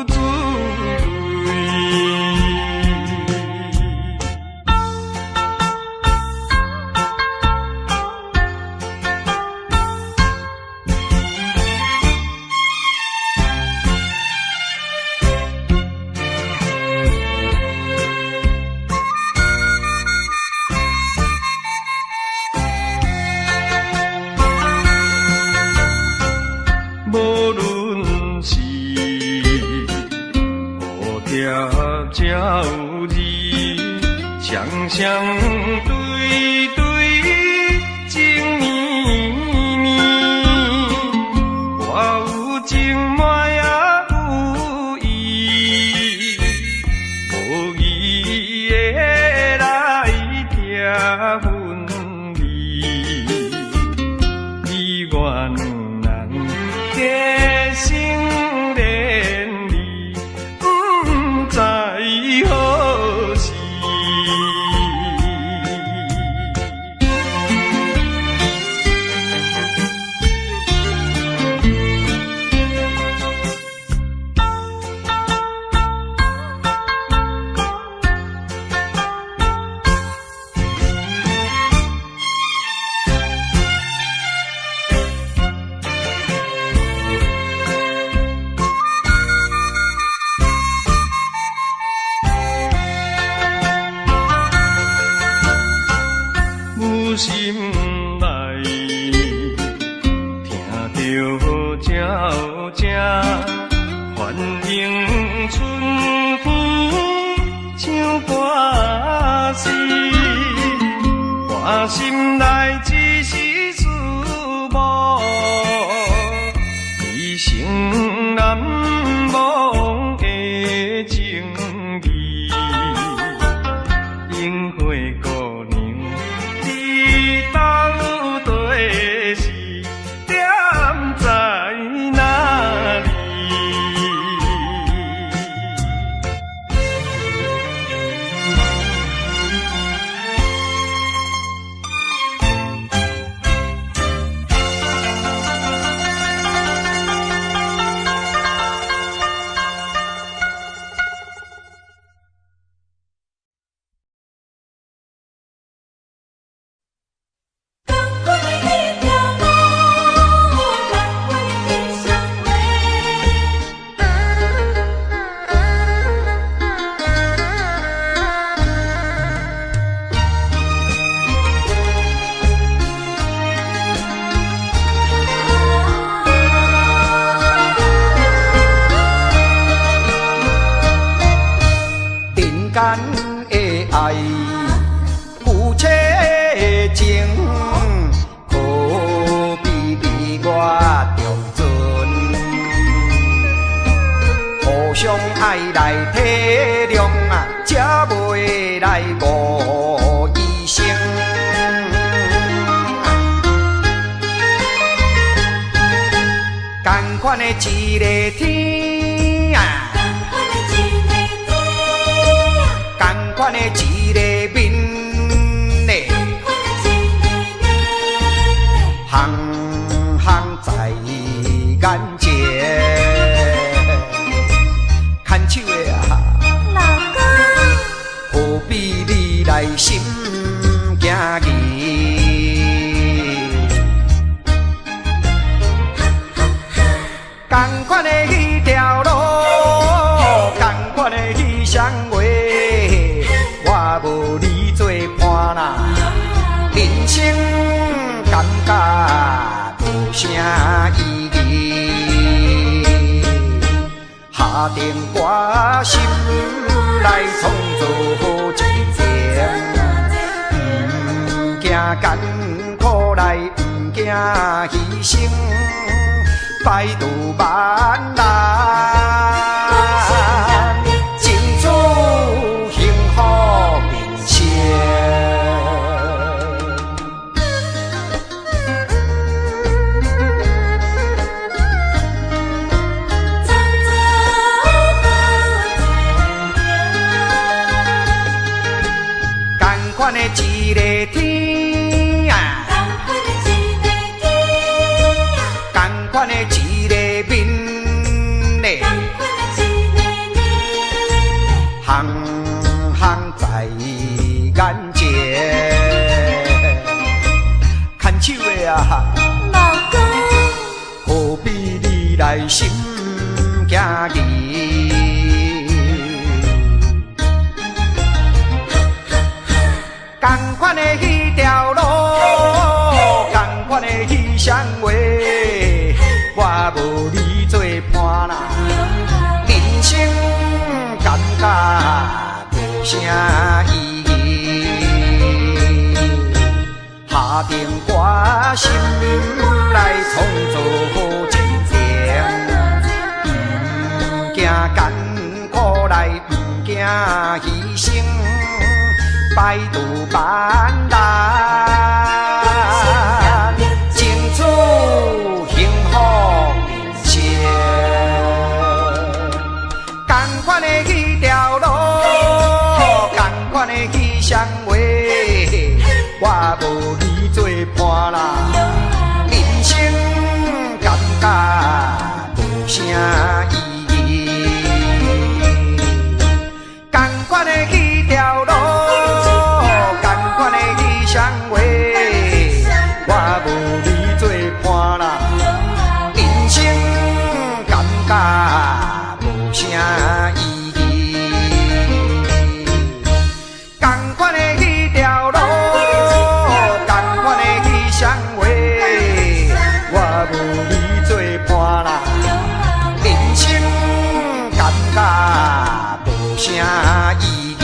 珠泪。无论是蝴蝶才有字，双双对对情绵绵。我有情爱也有意，无义的来拆分离。你我两人结成连理，不知何时。有心内听着鸟声，欢迎春风唱歌诗，我心内只是思慕，一生难忘的情义，樱花姑娘。你到底是踮在哪里？间的爱，有切的情，何必比我重存？互相爱来体谅啊，才袂来误一生。同款的一个天啊！同款的一个面嘞，行行在眼前，牵手的啊，老公，何必你来心惊疑？同款的迄条路，同款的迄双话。我无你做伴啦，人生感觉无啥意义。下定决心来创造好一天，不惊艰苦来，不惊牺牲，百度万难。同款的一个天啊，啊，老公，何必你来心惊疑？同款的迄条路，同款的迄双话，我无你做伴啦，人生感觉无啥意义。下定决心来创造好前程，不惊艰苦来，不惊牺牲。百度万难，争取幸福人生。同款的迄条路，同款的迄双话，我无你做伴啦，人生感觉无啥意义。同款的迄条路。无啥意义，同款的迄条路，同款的迄双话，我无你做伴啦，人生感觉无啥意义。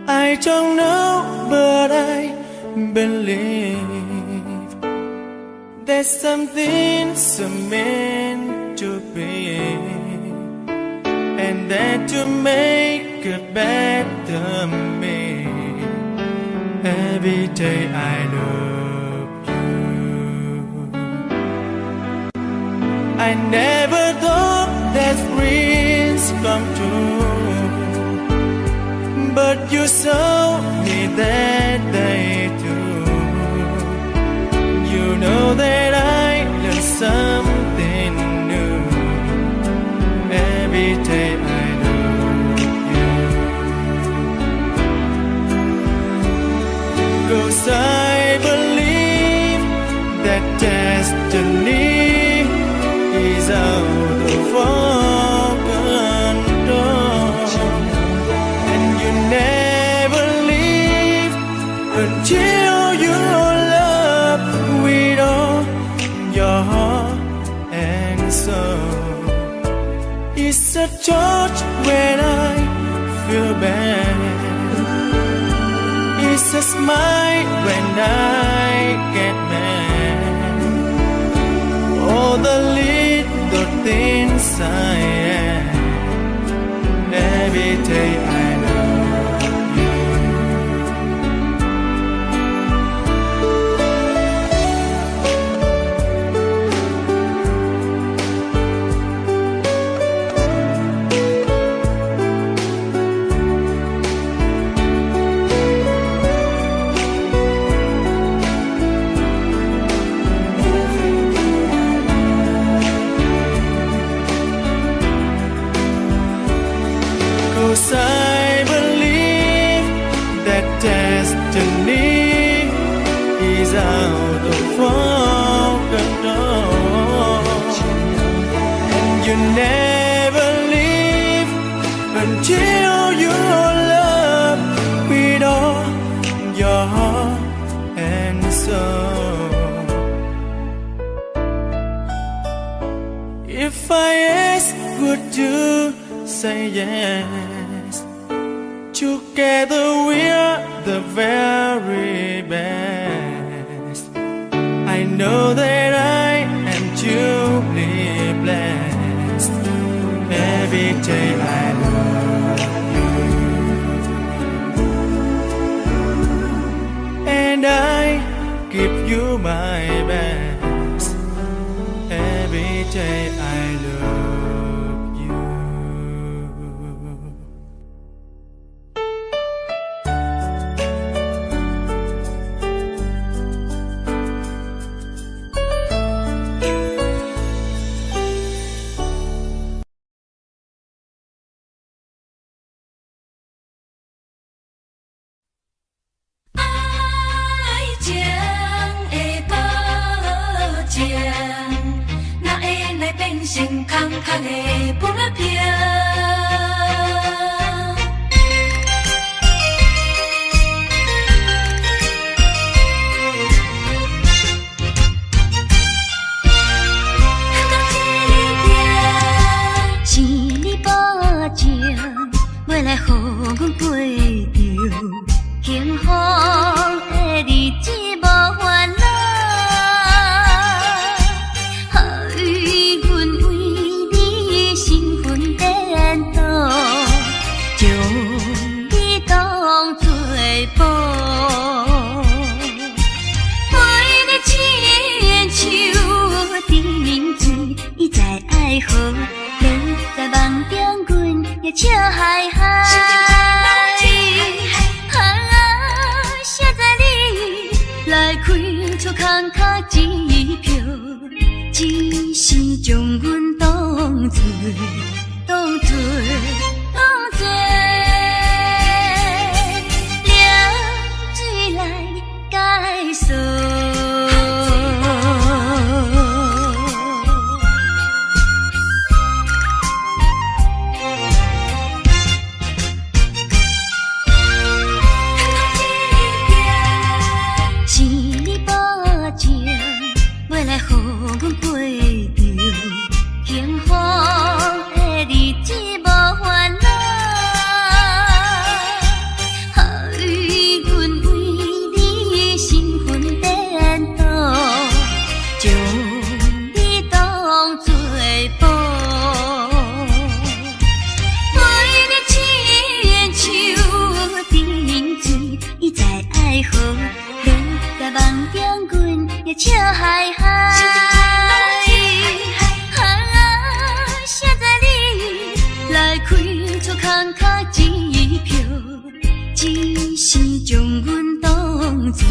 I don't know, but I believe there's something so meant to be, and that to make a better me. Every day I love you. I never thought that dreams come true, but you saw me that day too. You know that I learned something new. Every day I love you, 'cause I believe that destiny is out of our control, and you never leave until your love with all your heart and soul. It's a touch when I feel bad, it's a smile when I get mad. All the little things I am, every day I love you. I believe that destiny is out of our control, and you never leave until your love with all your heart and soul. If I ask, would you say yes? Together we're the very best. I know that I am truly blessed. Every day I love you, and I give you my best. Every day I love you.成空空的不平，是你保证，未来予阮过着幸福的日子，无烦恼。笑嗨嗨，写在你来开出空卡支票，只是将阮当作凉水来解锁。笑嗨嗨，写在你来开出空卡支票，只是将阮当作